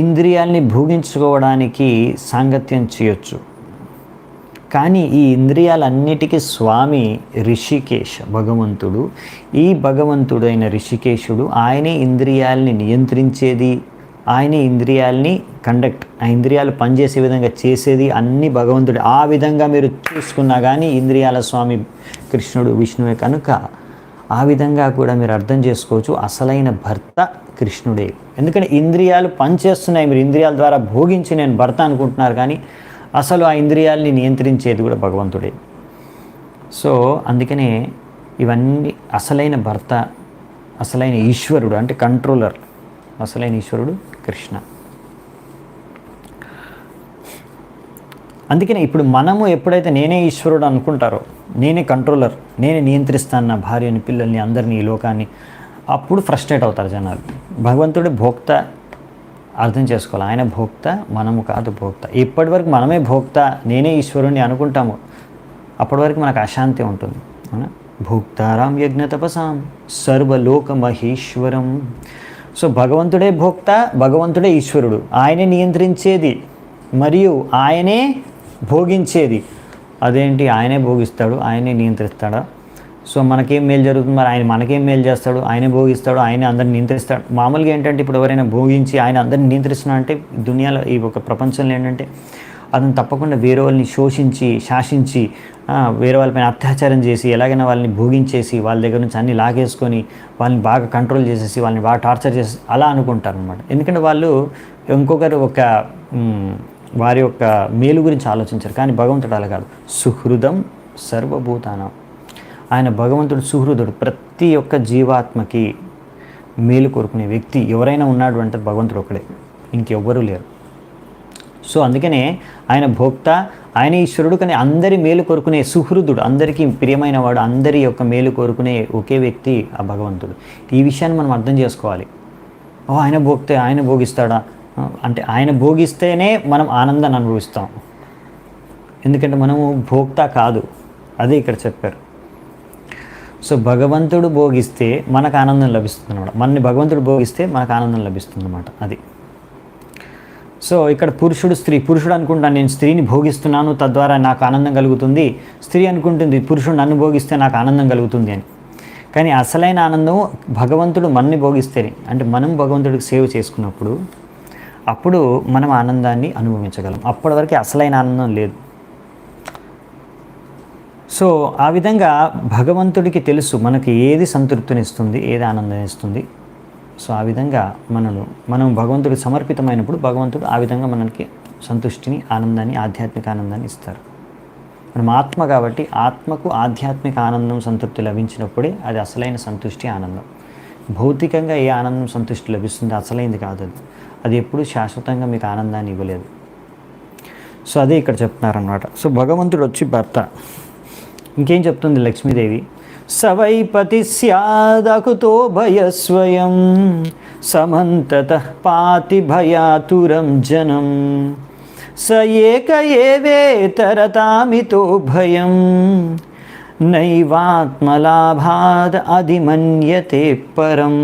ఇంద్రియాల్ని భోగించుకోవడానికి సాంగత్యం చేయొచ్చు, కానీ ఈ ఇంద్రియాలన్నిటికీ స్వామి రిషికేశ భగవంతుడు. ఈ భగవంతుడైన రిషికేశుడు ఆయనే ఇంద్రియాలని నియంత్రించేది, ఆయనే ఇంద్రియాలని ఆ ఇంద్రియాలు పనిచేసే విధంగా చేసేది అన్ని భగవంతుడు. ఆ విధంగా మీరు చూసుకున్నా కానీ ఇంద్రియాల స్వామి కృష్ణుడు విష్ణువే కనుక ఆ విధంగా కూడా మీరు అర్థం చేసుకోవచ్చు అసలైన భర్త కృష్ణుడే. ఎందుకంటే ఇంద్రియాలు పనిచేస్తున్నాయి, మీరు ఇంద్రియాల ద్వారా భోగించి నేను భర్త అనుకుంటున్నారు, కానీ అసలు ఆ ఇంద్రియాలని నియంత్రించేది కూడా భగవంతుడే. సో అందుకనే ఇవన్నీ అసలైన భర్త, అసలైన ఈశ్వరుడు అంటే కంట్రోలర్, అసలైన ఈశ్వరుడు కృష్ణ. అందుకనే ఇప్పుడు మనము ఎప్పుడైతే నేనే ఈశ్వరుడు అనుకుంటారో, నేనే కంట్రోలర్, నేనే నియంత్రిస్తాను నా భార్యని, పిల్లల్ని, అందరినీ, ఈ లోకాన్ని, అప్పుడు ఫ్రస్ట్రేట్ అవుతారు జనాలు. భగవంతుడు భోక్త అర్థం చేసుకోవాలి, ఆయన భోక్త, మనము కాదు భోక్త. ఇప్పటి వరకు మనమే భోక్త, నేనే ఈశ్వరుణ్ణి అనుకుంటాము, అప్పటి వరకు మనకు అశాంతి ఉంటుంది, అవునా? భోక్తారాం యజ్ఞ తపసాం సర్వలోక మహేశ్వరం. సో భగవంతుడే భోక్త, భగవంతుడే ఈశ్వరుడు, ఆయనే నియంత్రించేది మరియు ఆయనే భోగించేది. అదేంటి ఆయనే భోగిస్తాడు, ఆయనే నియంత్రిస్తాడా? సో మనకేం మేలు జరుగుతుంది, మరి ఆయన మనకేం మేలు చేస్తాడు, ఆయనే భోగిస్తాడు, ఆయనే అందరిని నియంత్రిస్తాడు. మామూలుగా ఏంటంటే ఇప్పుడు ఎవరైనా భోగించి ఆయన అందరిని నియంత్రిస్తున్నా అంటే దునియాలో ఈ ఒక ప్రపంచంలో ఏంటంటే అతను తప్పకుండా వేరే వాళ్ళని శోషించి శాసించి వేరే వాళ్ళపైన అత్యాచారం చేసి ఎలాగైనా వాళ్ళని భోగించేసి వాళ్ళ దగ్గర నుంచి అన్ని లాగేసుకొని వాళ్ళని బాగా కంట్రోల్ చేసేసి వాళ్ళని బాగా టార్చర్ చేసి అలా అనుకుంటారు అనమాట. ఎందుకంటే వాళ్ళు ఇంకొకరు వారి యొక్క మేలు గురించి ఆలోచించారు. కానీ భగవంతుడు అలా కాదు. సుహృదం సర్వభూతానం. ఆయన భగవంతుడు సుహృదుడు. ప్రతి ఒక్క జీవాత్మకి మేలు కోరుకునే వ్యక్తి ఎవరైనా ఉన్నాడు అంటే భగవంతుడు ఒకడే, ఇంకెవ్వరూ లేరు. సో అందుకనే ఆయన భోక్త, ఆయన ఈశ్వరుడు. కానీ అందరి మేలు కోరుకునే సుహృదుడు, అందరికీ ప్రియమైన వాడు, అందరి యొక్క మేలు కోరుకునే ఒకే వ్యక్తి ఆ భగవంతుడు. ఈ విషయాన్ని మనం అర్థం చేసుకోవాలి. ఆయన భోక్తే, ఆయన భోగిస్తాడా అంటే ఆయన భోగిస్తేనే మనం ఆనందాన్ని అనుభవిస్తాం. ఎందుకంటే మనము భోక్త కాదు, అదే ఇక్కడ చెప్పారు. సో భగవంతుడు భోగిస్తే మనకు ఆనందం లభిస్తుంది అన్నమాట. మనని భగవంతుడు భోగిస్తే మనకు ఆనందం లభిస్తుంది అన్నమాట. అది. సో ఇక్కడ పురుషుడు స్త్రీ, పురుషుడు అనుకుంటాను నేను స్త్రీని భోగిస్తున్నాను తద్వారా నాకు ఆనందం కలుగుతుంది, స్త్రీ అనుకుంటుంది పురుషుడు నన్ను భోగిస్తే నాకు ఆనందం కలుగుతుంది అని. కానీ అసలైన ఆనందం భగవంతుడు మనని భోగిస్తేనే, అంటే మనం భగవంతుడికి సేవ చేసుకున్నప్పుడు అప్పుడు మనం ఆనందాన్ని అనుభవించగలం. అప్పటి వరకు అసలైన ఆనందం లేదు. సో ఆ విధంగా భగవంతుడికి తెలుసు మనకి ఏది సంతృప్తినిస్తుంది, ఏది ఆనందాన్ని ఇస్తుంది. సో ఆ విధంగా మనం భగవంతుడికి సమర్పితమైనప్పుడు భగవంతుడు ఆ విధంగా మనకి సంతుష్టిని, ఆనందాన్ని, ఆధ్యాత్మిక ఆనందాన్ని ఇస్తారు. మనం ఆత్మ కాబట్టి ఆత్మకు ఆధ్యాత్మిక ఆనందం, సంతృప్తి లభించినప్పుడే అది అసలైన సంతుష్టి, ఆనందం. భౌతికంగా ఏ ఆనందం, సంతుష్టి లభిస్తుంది అసలైంది కాదు అది. అది ఎప్పుడూ శాశ్వతంగా మీకు ఆనందాన్ని ఇవ్వలేదు. సో అదే ఇక్కడ చెప్తున్నారన్నమాట. సో భగవంతుడు వచ్చి భర్త. ఇంకేం చెప్తుంది లక్ష్మీదేవి? సవైపతి స్యాదకుతో భయస్వయం సమంతత పాతి భయాతురం జనం స ఏక ఏవేతరతామితో భయం నైవాత్మలాభాద్ అధిమన్యతే పరం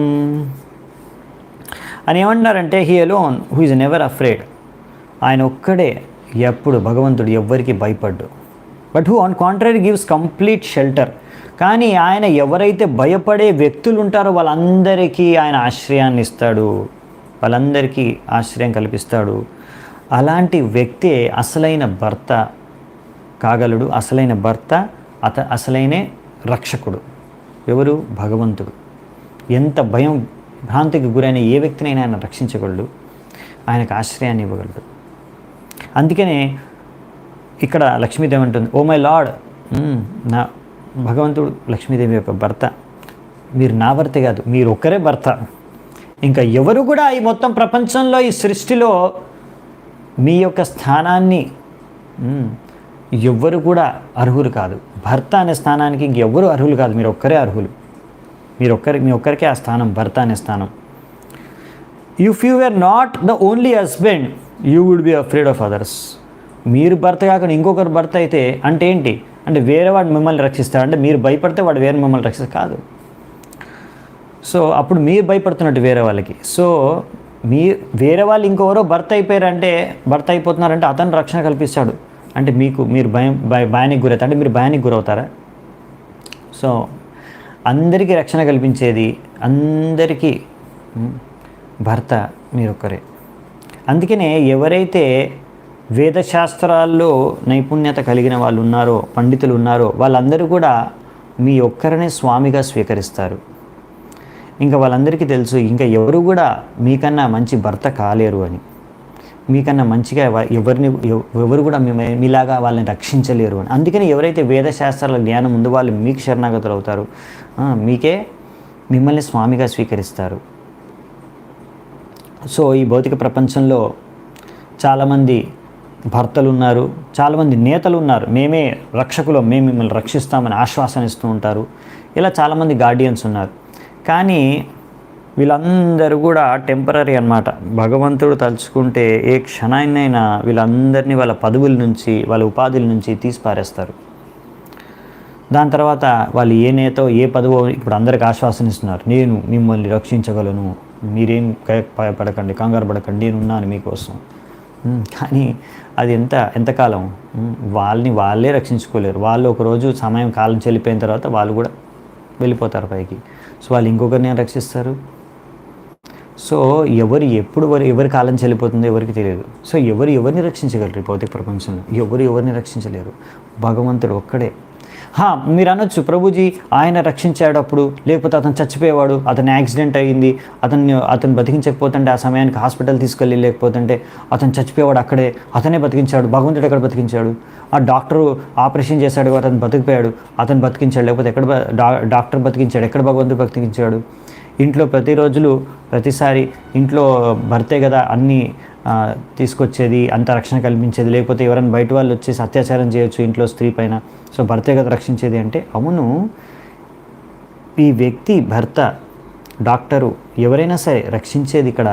అని ఏమంటున్నారంటే, he alone who is never afraid. ఆయన ఒక్కడే ఎప్పుడు భగవంతుడు ఎవ్వరికి భయపడ్డు. But who on contrary gives complete shelter. కానీ ఆయన ఎవరైతే భయపడే వ్యక్తులు ఉంటారో వాళ్ళందరికీ ఆయన ఆశ్రయాన్ని ఇస్తాడు, వాళ్ళందరికీ ఆశ్రయం కల్పిస్తాడు. అలాంటి వ్యక్తే అసలైన భర్త కాగలడు. అసలైన భర్త, అసలైన రక్షకుడు ఎవరు? భగవంతుడు. ఎంత భయం భ్రాంతికి గురైన ఏ వ్యక్తినైనా ఆయన రక్షించగలడు, ఆయనకు ఆశ్రయాన్ని ఇవ్వగలడు. అందుకనే ఇక్కడ లక్ష్మీదేవి అంటుంది, ఓ మై లార్డ్, నా భగవంతుడు లక్ష్మీదేవి యొక్క భర్త. మీరు నా భర్తే కాదు, మీరు ఒక్కరే భర్త. ఇంకా ఎవరు కూడా ఈ మొత్తం ప్రపంచంలో, ఈ సృష్టిలో మీ యొక్క స్థానాన్ని ఎవ్వరు కూడా అర్హులు కాదు. భర్త అనే స్థానానికి ఇంకెవ్వరు అర్హులు కాదు, మీరు ఒక్కరే అర్హులు. మీ ఒక్కరికే ఆ స్థానం, భర్త అనే స్థానం. If you are not the only husband you would be afraid of others. మీరు భర్త కాకుండా ఇంకొకరు భర్త అయితే అంటే ఏంటి? అంటే వేరే వాడు మిమ్మల్ని రక్షిస్తాడు, అంటే మీరు భయపడితే వాడు వేరే మిమ్మల్ని రక్షిస్తాడు కాదు. సో అప్పుడు మీరు భయపడుతున్నట్టు వేరే వాళ్ళకి. సో వేరే వాళ్ళు ఇంకెవరో భర్త అయిపోయారంటే, భర్త అయిపోతున్నారంటే అతను రక్షణ కల్పిస్తాడు. అంటే మీరు భయానికి గురవుతారు, అంటే మీరు భయానికి గురవుతారా? సో అందరికీ రక్షణ కల్పించేది, అందరికీ భర్త మీరొక్కరే. అందుకనే ఎవరైతే వేదశాస్త్రాల్లో నైపుణ్యత కలిగిన వాళ్ళు ఉన్నారో, పండితులు ఉన్నారో, వాళ్ళందరూ కూడా మీ ఒక్కరినే స్వామిగా స్వీకరిస్తారు. ఇంకా వాళ్ళందరికీ తెలుసు, ఇంకా ఎవరు కూడా మీకన్నా మంచి భర్త కాలేరు అని, మీకన్నా మంచిగా ఎవరు కూడా మీలాగా వాళ్ళని రక్షించలేరు అని. అందుకని ఎవరైతే వేదశాస్త్రాల జ్ఞానం ఉందో వాళ్ళు మీకు శరణాగతులు అవుతారు, మిమ్మల్ని స్వామిగా స్వీకరిస్తారు. సో ఈ భౌతిక ప్రపంచంలో చాలామంది భర్తలు ఉన్నారు, చాలామంది నేతలు ఉన్నారు, మేమే రక్షకులు, మేము మిమ్మల్ని రక్షిస్తామని ఆశ్వాసన ఇస్తూ ఉంటారు. ఇలా చాలామంది గార్డియన్స్ ఉన్నారు. కానీ వీళ్ళందరూ కూడా టెంపరీ అన్నమాట. భగవంతుడు తలుచుకుంటే ఏ క్షణాన్నైనా వీళ్ళందరినీ వాళ్ళ పదవుల నుంచి, వాళ్ళ ఉపాధుల నుంచి తీసి పారేస్తారు. దాని తర్వాత వాళ్ళు ఏ నేతో ఏ పదవో ఇప్పుడు అందరికి ఆశ్వాసన ఇస్తున్నారు, నేను మిమ్మల్ని రక్షించగలను, మీరేం భయపడకండి, కంగారు పడకండి, నేనున్నాను మీకోసం. కానీ అది ఎంతకాలం వాళ్ళే రక్షించుకోలేరు. వాళ్ళు ఒకరోజు కాలం చెల్లిపోయిన తర్వాత వాళ్ళు కూడా వెళ్ళిపోతారు పైకి. సో వాళ్ళు ఇంకొకరిని రక్షిస్తారు. సో ఎవరి కాలం చెల్లిపోతుందో ఎవరికి తెలియదు. సో ఎవరిని రక్షించగలరు ఈ భౌతిక ప్రపంచంలో? ఎవరిని రక్షించలేరు. భగవంతుడు ఒక్కడే. మీరు అనొచ్చు, ప్రభుజీ ఆయన రక్షించాడు అప్పుడు, లేకపోతే అతను చచ్చిపోయేవాడు, అతను యాక్సిడెంట్ అయ్యింది, అతను బతికించకపోతుంటే ఆ సమయానికి హాస్పిటల్ తీసుకెళ్ళి, లేకపోతుంటే అతను చచ్చిపోయేవాడు అక్కడే, అతనే బతికించాడు, భగవంతుడు ఎక్కడ బతికించాడు? ఆ డాక్టరు ఆపరేషన్ చేశాడు, అతను బతికిపోయాడు, అతను బతికించాడు, లేకపోతే ఎక్కడ డాక్టర్ బతికించాడు, ఎక్కడ భగవంతుడు బతికించాడు? ఇంట్లో ప్రతిసారి ఇంట్లో భర్తే కదా అన్నీ తీసుకొచ్చేది, అంత రక్షణ కల్పించేది, లేకపోతే ఎవరైనా బయట వాళ్ళు వచ్చేసి అత్యాచారం చేయొచ్చు ఇంట్లో స్త్రీ పైన, సో భర్తే కదా రక్షించేది అంటే, అవును, ఈ వ్యక్తి భర్త, డాక్టరు, ఎవరైనా సరే రక్షించేది ఇక్కడ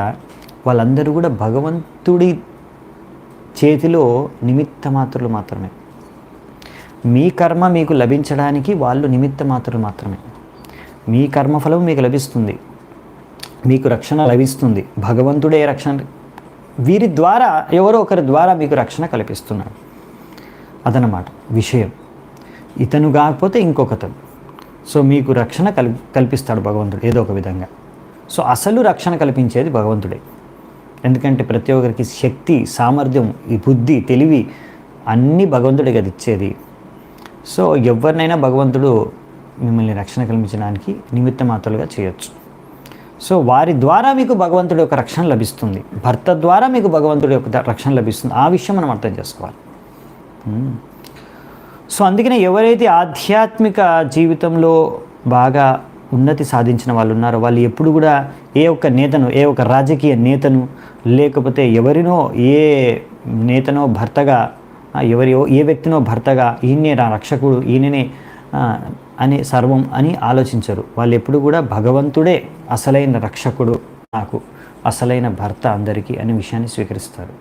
వాళ్ళందరూ కూడా భగవంతుడి చేతిలో నిమిత్త మాత్రులు మాత్రమే. మీ కర్మ మీకు లభించడానికి వాళ్ళు నిమిత్త మాత్రులు మాత్రమే. మీ కర్మఫలం మీకు లభిస్తుంది, మీకు రక్షణ లభిస్తుంది. భగవంతుడే రక్షణ, వీరి ద్వారా ఎవరో ఒకరి ద్వారా మీకు రక్షణ కల్పిస్తున్నాడు. అదనమాట విషయం. ఇతను కాకపోతే ఇంకొకతను. సో మీకు రక్షణ కల్పిస్తాడు భగవంతుడు ఏదో ఒక విధంగా. సో అసలు రక్షణ కల్పించేది భగవంతుడే. ఎందుకంటే ప్రతి ఒక్కరికి శక్తి, సామర్థ్యం, ఈ బుద్ధి, తెలివి అన్నీ భగవంతుడే కదా ఇచ్చేది. సో ఎవరినైనా భగవంతుడు మిమ్మల్ని రక్షణ కల్పించడానికి నిమిత్త మాత్రులుగా చేయొచ్చు. సో వారి ద్వారా మీకు భగవంతుడి యొక్క రక్షణ లభిస్తుంది. భర్త ద్వారా మీకు భగవంతుడి యొక్క రక్షణ లభిస్తుంది. ఆ విషయం మనం అర్థం చేసుకోవాలి. సో అందుకనే ఎవరైతే ఆధ్యాత్మిక జీవితంలో బాగా ఉన్నతి సాధించిన వాళ్ళు ఉన్నారో వాళ్ళు ఎప్పుడు కూడా ఏ ఒక్క రాజకీయ నేతను, లేకపోతే ఎవరినో ఏ నేతనో భర్తగా, ఏ వ్యక్తినో భర్తగా, ఈయనే నా రక్షకుడు, ఈయననే అని సర్వం అని ఆలోచించరు. వాళ్ళు ఎప్పుడు కూడా భగవంతుడే అసలైన రక్షకుడు, నాకు అసలైన భర్త అందరికీ అనే విషయాన్ని స్వీకరిస్తారు.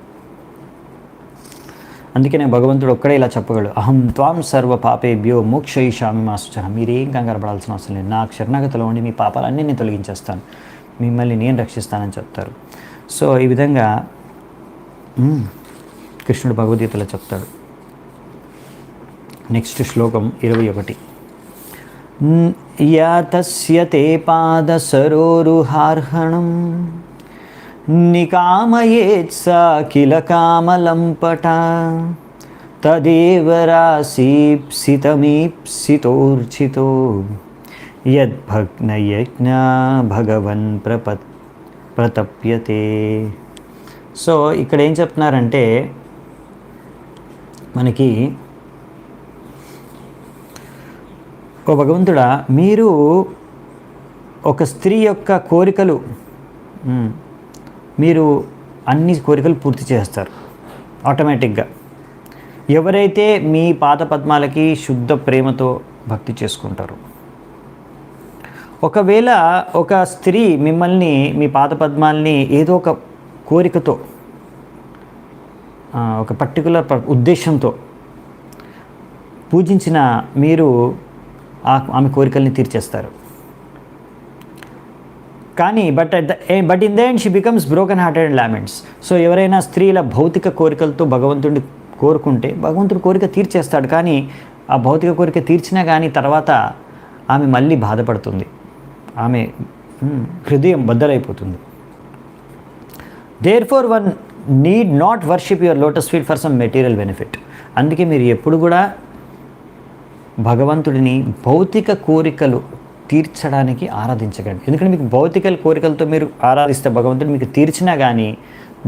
అందుకనే భగవంతుడు ఒక్కడే ఇలా చెప్పగలడు, అహం త్వాం సర్వ పాపేభ్యో మోక్షయిషామి మా శుచః. మీరేం కంగారు పడాల్సిన అవసరం లేదు, నాకు శరణాగతిలో ఉండి మీ పాపాలన్నీ నేను తొలగించేస్తాను, మిమ్మల్ని నేను రక్షిస్తానని చెప్తారు. సో ఈ విధంగా కృష్ణుడు భగవద్గీతలో చెప్తాడు. నెక్స్ట్ శ్లోకం 21. యా తస్య తే పాదసరోరుహార్హణం నికామయేత్ స కిల కామలంపట తదేవ రాసీప్సితమీప్సితోర్చితో యద్భగ్నయజ్ఞ భగవన్ ప్రతప్యతే. సో ఇక్కడ ఏం చెప్తున్నారంటే, మనకి ఓ భగవంతుడా, మీరు ఒక స్త్రీ యొక్క కోరికలు, మీరు అన్ని కోరికలు పూర్తి చేస్తారు ఆటోమేటిక్గా. ఎవరైతే మీ పాద పద్మాలకి శుద్ధ ప్రేమతో భక్తి చేసుకుంటారో, ఒకవేళ ఒక స్త్రీ మిమ్మల్ని, మీ పాద పద్మాల్ని ఏదో ఒక కోరికతో, ఒక పర్టికులర్ ఉద్దేశంతో పూజించిన మీరు ఆమె కోరికల్ని తీర్చేస్తారు. కానీ but in the end she becomes broken hearted and లామెంట్స్. So ఎవరైనా స్త్రీల భౌతిక కోరికలతో భగవంతుడిని కోరుకుంటే భగవంతుడు కోరిక తీర్చేస్తాడు. కానీ ఆ భౌతిక కోరిక తీర్చినా కానీ తర్వాత ఆమె మళ్ళీ బాధపడుతుంది, ఆమె హృదయం బద్దలైపోతుంది. Therefore one need not worship your lotus feet for some material benefit. అందుకే మీరు ఎప్పుడు కూడా భగవంతుడిని భౌతిక కోరికలు తీర్చడానికి ఆరాధించకండి. ఎందుకంటే మీకు భౌతిక కోరికలతో మీరు ఆరాధిస్తే భగవంతుడు మీకు తీర్చినా కానీ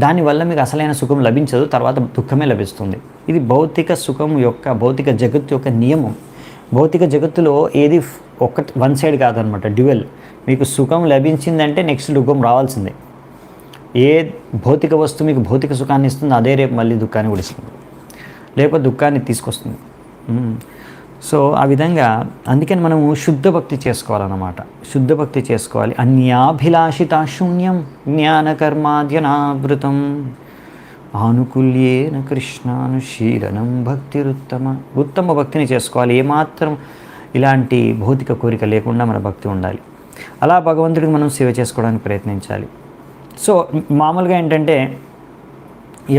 దానివల్ల మీకు అసలైన సుఖం లభించదు, తర్వాత దుఃఖమే లభిస్తుంది. ఇది భౌతిక సుఖం యొక్క, భౌతిక జగత్తు యొక్క నియమం. భౌతిక జగత్తులో ఏది వన్ సైడ్ కాదనమాట, డ్యూయల్. మీకు సుఖం లభించిందంటే నెక్స్ట్ దుఃఖం రావాల్సిందే. ఏ భౌతిక వస్తువు మీకు భౌతిక సుఖాన్ని ఇస్తుందో అదే రేపు మళ్ళీ దుఃఖాన్ని కూడా ఇస్తుంది, లేకపోతే దుఃఖాన్ని తీసుకొస్తుంది. సో ఆ విధంగా అందుకని మనము శుద్ధ భక్తి చేసుకోవాలన్నమాట. శుద్ధ భక్తి చేసుకోవాలి. అన్యాభిలాషితాశూన్యం జ్ఞానకర్మాద్యనావృతం ఆనుకూల్యేన కృష్ణానుశీలనం ఉత్తమ భక్తిని చేసుకోవాలి. ఏమాత్రం ఇలాంటి భౌతిక కోరిక లేకుండా మన భక్తి ఉండాలి. అలా భగవంతుడికి మనం సేవ చేసుకోవడానికి ప్రయత్నించాలి. సో మామూలుగా ఏంటంటే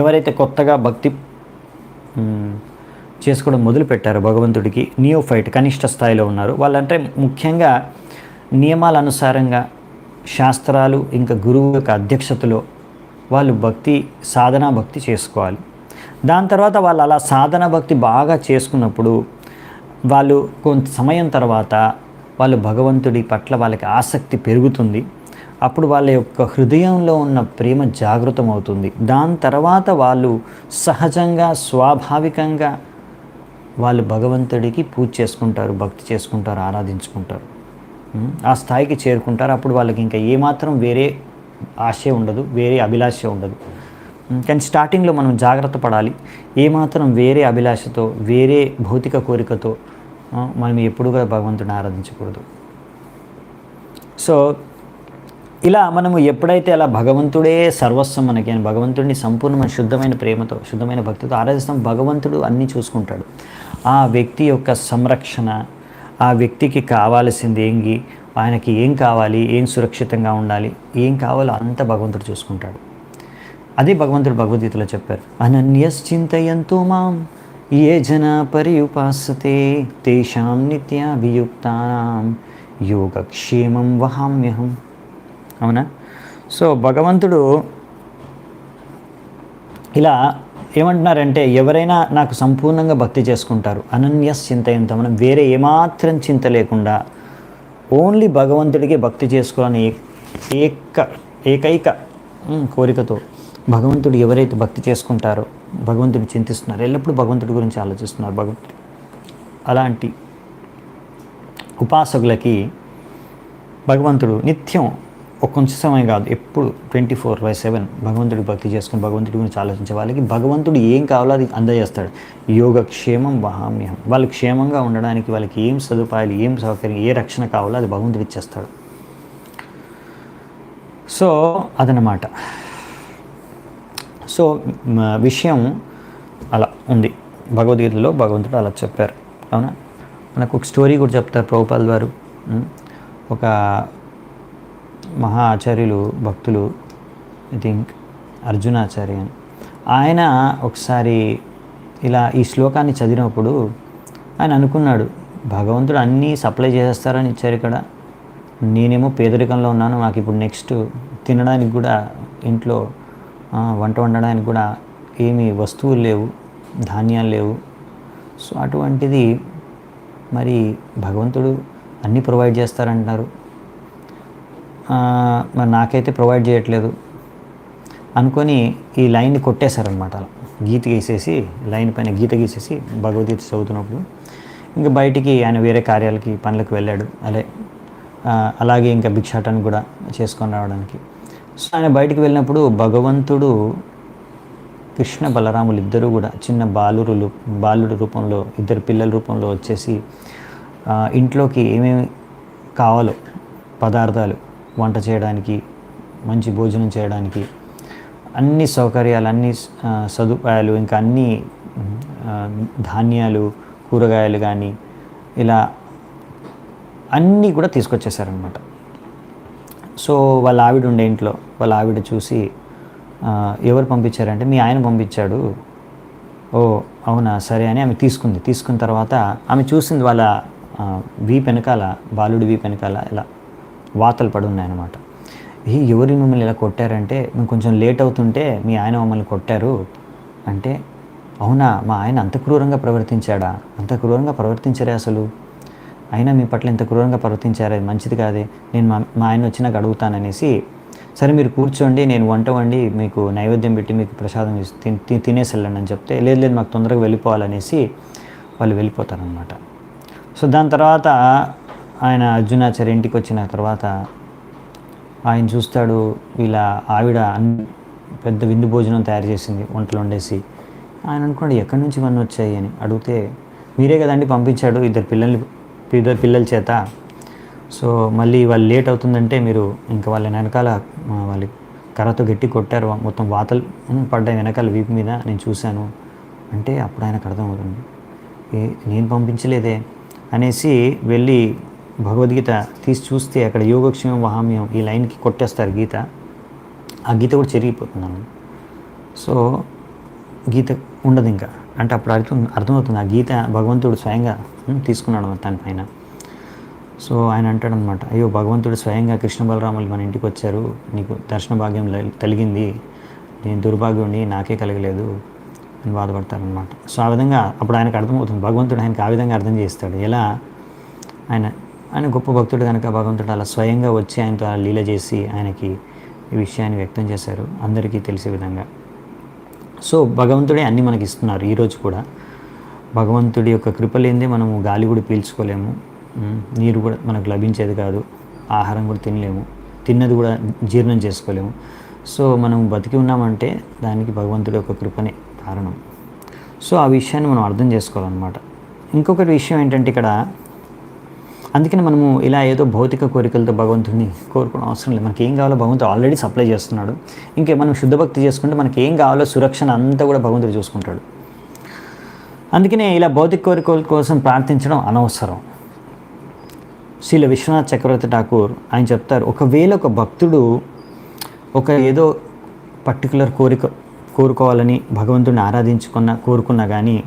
ఎవరైతే కొత్తగా భక్తి చేసుకోవడం మొదలుపెట్టారు భగవంతుడికి, నియోఫైట్ కనిష్ట స్థాయిలో ఉన్నారు వాళ్ళంటే ముఖ్యంగా నియమాల అనుసారంగా శాస్త్రాలు ఇంకా గురువు యొక్క అధ్యక్షతలో వాళ్ళు సాధనా భక్తి చేసుకోవాలి. దాని తర్వాత వాళ్ళు అలా సాధనా భక్తి బాగా చేసుకున్నప్పుడు వాళ్ళు కొంత సమయం తర్వాత వాళ్ళు భగవంతుడి పట్ల వాళ్ళకి ఆసక్తి పెరుగుతుంది. అప్పుడు వాళ్ళ యొక్క హృదయంలో ఉన్న ప్రేమ జాగృతం అవుతుంది. దాని తర్వాత వాళ్ళు సహజంగా స్వాభావికంగా వాళ్ళు భగవంతుడికి పూజ చేసుకుంటారు, భక్తి చేసుకుంటారు, ఆరాధించుకుంటారు, ఆ స్థాయికి చేరుకుంటారు. అప్పుడు వాళ్ళకి ఇంకా ఏమాత్రం వేరే ఆశ ఉండదు, వేరే అభిలాష ఉండదు. కానీ స్టార్టింగ్లో మనం జాగ్రత్త పడాలి. ఏమాత్రం వేరే అభిలాషతో, వేరే భౌతిక కోరికతో మనం ఎప్పుడుగా భగవంతుడిని ఆరాధించకూడదు. సో ఇలా మనము ఎప్పుడైతే అలా భగవంతుడే సర్వస్వం మనకి అని భగవంతుడిని సంపూర్ణమైన శుద్ధమైన ప్రేమతో, శుద్ధమైన భక్తితో ఆరాధిస్తాం, భగవంతుడు అన్నీ చూసుకుంటాడు. ఆ వ్యక్తి యొక్క సంరక్షణ, ఆ వ్యక్తికి కావాల్సింది ఏంటి, ఆయనకి ఏం కావాలి, ఏం సురక్షితంగా ఉండాలి, ఏం కావాలో అంత భగవంతుడు చూసుకుంటాడు. అదే భగవంతుడు భగవద్గీతలో చెప్పారు, అనన్యశ్చింతయంతో మాం ఏ జన పర్యుపాసతే తేషాం నిత్యాభియుక్తానాం యోగక్షేమం వహామ్యహం. అవునా? సో భగవంతుడు ఇలా ఏమంటున్నారంటే, ఎవరైనా నాకు సంపూర్ణంగా భక్తి చేసుకుంటారు, అనన్యస్ చింతయంతో, మనం వేరే ఏమాత్రం చింత లేకుండా ఓన్లీ భగవంతుడికి భక్తి చేసుకోవాలని ఏకైక కోరికతో భగవంతుడు ఎవరైతే భక్తి చేసుకుంటారో, భగవంతుడిని చింతిస్తున్నారు, ఎల్లప్పుడూ భగవంతుడి గురించి ఆలోచిస్తున్నారు, భగవంతుడు అలాంటి ఉపాసకులకి భగవంతుడు నిత్యం ఒక కొంచెం సమయం కాదు, ఎప్పుడు 24/7 భగవంతుడికి భక్తి చేసుకుని భగవంతుడి గురించి ఆలోచించే వాళ్ళకి భగవంతుడు ఏం కావాలో అది అందజేస్తాడు. యోగక్షేమం వహామ్యహం. వాళ్ళు క్షేమంగా ఉండడానికి వాళ్ళకి ఏం సదుపాయాలు, ఏం సౌకర్యం, ఏ రక్షణ కావాలో అది భగవంతుడు ఇచ్చేస్తాడు. సో అదనమాట. సో విషయం అలా ఉంది భగవద్గీతలో, భగవంతుడు అలా చెప్పారు. అవునా? మనకు ఒక స్టోరీ కూడా చెప్తారు ప్రభుపాల్ వారు. ఒక మహా ఆచార్యులు, భక్తులు, ఐ థింక్ అర్జునాచార్య అని, ఆయన ఒకసారి ఇలా ఈ శ్లోకాన్ని చదివినప్పుడు ఆయన అనుకున్నాడు, భగవంతుడు అన్నీ సప్లై చేసేస్తారని ఇచ్చారు ఇక్కడ, నేనేమో పేదరికంలో ఉన్నాను, నాకు ఇప్పుడు నెక్స్ట్ తినడానికి కూడా ఇంట్లో వంట వండడానికి కూడా ఏమీ వస్తువులు లేవు, ధాన్యాలు లేవు. సో అటువంటిది మరి భగవంతుడు అన్నీ ప్రొవైడ్ చేస్తారంటున్నారు, మరి నాకైతే ప్రొవైడ్ చేయట్లేదు అనుకొని ఈ లైన్ని కొట్టేశారనమాట. అలా గీత గీసేసి, లైన్ పైన గీత గీసేసి భగవద్గీత చదువుతున్నప్పుడు ఇంకా బయటికి ఆయన వేరే కార్యాలకి, పనులకు వెళ్ళాడు. అలాగే ఇంకా భిక్షాటన కూడా చేసుకొని రావడానికి. సో ఆయన బయటికి వెళ్ళినప్పుడు భగవంతుడు, కృష్ణ బలరాములు ఇద్దరు కూడా చిన్న బాలుడు రూపంలో, ఇద్దరు పిల్లల రూపంలో వచ్చేసి ఇంట్లోకి ఏమేమి కావాలో పదార్థాలు, వంట చేయడానికి, మంచి భోజనం చేయడానికి అన్ని సౌకర్యాలు, అన్ని సదుపాయాలు, ఇంకా అన్ని ధాన్యాలు, కూరగాయలు కానీ ఇలా అన్నీ కూడా తీసుకొచ్చేసారనమాట. సో వాళ్ళ ఆవిడ ఉండే ఇంట్లో, వాళ్ళ ఆవిడ చూసి, ఎవరు పంపించారంటే మీ ఆయన పంపించాడు. ఓ అవునా, సరే అని ఆమె తీసుకున్న తర్వాత ఆమె చూసింది వాళ్ళ వీపు వెనకాల, బాలుడి వీపు వెనకాల ఇలా వాతలు పడి ఉన్నాయన్నమాట. ఎవరు మిమ్మల్ని ఇలా కొట్టారంటే, మేము కొంచెం లేట్ అవుతుంటే మీ ఆయన మమ్మల్ని కొట్టారు అంటే, అవునా, మా ఆయన అంత క్రూరంగా ప్రవర్తించాడా? అంత క్రూరంగా ప్రవర్తించరే అసలు? అయినా మీ పట్ల ఇంత క్రూరంగా ప్రవర్తించారు, అది మంచిది కాదే, నేను మా ఆయన వచ్చినాక అడుగుతాననేసి, సరే మీరు కూర్చోండి, నేను వంట వండి మీకు నైవేద్యం పెట్టి మీకు ప్రసాదం తినేసి వెళ్ళండి అని చెప్తే, లేదు మాకు తొందరగా వెళ్ళిపోవాలనేసి వాళ్ళు వెళ్ళిపోతారనమాట. సో దాని తర్వాత ఆయన అర్జునాచార్య ఇంటికి వచ్చిన తర్వాత ఆయన చూస్తాడు, వీళ్ళ ఆవిడ పెద్ద విందు భోజనం తయారు చేసింది, వంటలు వండేసి. ఆయన అనుకోండి ఎక్కడి నుంచి ఇవన్నీ వచ్చాయి అని అడిగితే, మీరే కదండి పంపించాడు ఇద్దరు పిల్లల చేత. సో మళ్ళీ వాళ్ళు లేట్ అవుతుందంటే మీరు ఇంకా వాళ్ళ వెనకాల వాళ్ళ కర్రతో గట్టి కొట్టారు, మొత్తం వాతలు పడ్డాయి వెనకాల వీపు మీద, నేను చూశాను అంటే అప్పుడు ఆయనకు అర్థమవుతుంది, నేను పంపించలేదే అనేసి వెళ్ళి భగవద్గీత తీసి చూస్తే అక్కడ యోగక్షేమం వహామ్యం ఈ లైన్కి కొట్టేస్తారు గీత. ఆ గీత కూడా చెరిగిపోతున్నాను. సో గీత ఉండదు ఇంకా. అంటే అప్పుడు అర్థమవుతుంది ఆ గీత భగవంతుడు స్వయంగా తీసుకున్నాడు దాని పైన. సో ఆయన అంటాడనమాట, అయ్యో భగవంతుడు స్వయంగా కృష్ణ బలరాములు మన ఇంటికి వచ్చారు, నీకు దర్శన భాగ్యం కలిగింది, నేను దుర్భాగ్యుడిని, నాకే కలగలేదు అని బాధపడతారనమాట. సో ఆ విధంగా అప్పుడు ఆయనకు అర్థమవుతుంది, భగవంతుడు ఆయనకు ఆ విధంగా అర్థం చేస్తాడు. ఎలా ఆయన గొప్ప భక్తుడు కనుక భగవంతుడు అలా స్వయంగా వచ్చి ఆయనతో అలా లీల చేసి ఆయనకి ఈ విషయాన్ని వ్యక్తం చేశారు అందరికీ తెలిసే విధంగా. సో భగవంతుడే అన్నీ మనకి ఇస్తున్నారు. ఈరోజు కూడా భగవంతుడి యొక్క కృప లేనిదే మనము గాలి కూడా పీల్చుకోలేము, నీరు కూడా మనకు లభించేది కాదు, ఆహారం కూడా తినలేము, తిన్నది కూడా జీర్ణం చేసుకోలేము. సో మనం బతికి ఉన్నామంటే దానికి భగవంతుడి యొక్క కృపనే కారణం. సో ఆ విషయాన్ని మనం అర్థం చేసుకోవాలన్నమాట. ఇంకొకటి విషయం ఏంటంటే ఇక్కడ, అందుకని మనము ఇలా ఏదో భౌతిక కోరికలతో భగవంతుడిని కోరుకోవడం అవసరం లేదు. మనకి ఏం కావాలో భగవంతుడు ఆల్రెడీ సప్లై చేస్తున్నాడు. ఇంకే మనం శుద్ధ భక్తి చేసుకుంటే మనకి ఏం కావాలో సురక్షణ అంతా కూడా భగవంతుడు చూసుకుంటాడు. అందుకనే ఇలా భౌతిక కోరికల కోసం ప్రార్థించడం అనవసరం. శ్రీల విశ్వనాథ్ చక్రవర్తి ఠాకూర్ ఆయన చెప్తారు, ఒకవేళ ఒక భక్తుడు ఒక ఏదో పర్టికులర్ కోరుకోవాలని భగవంతుడిని కోరుకున్నా కానీ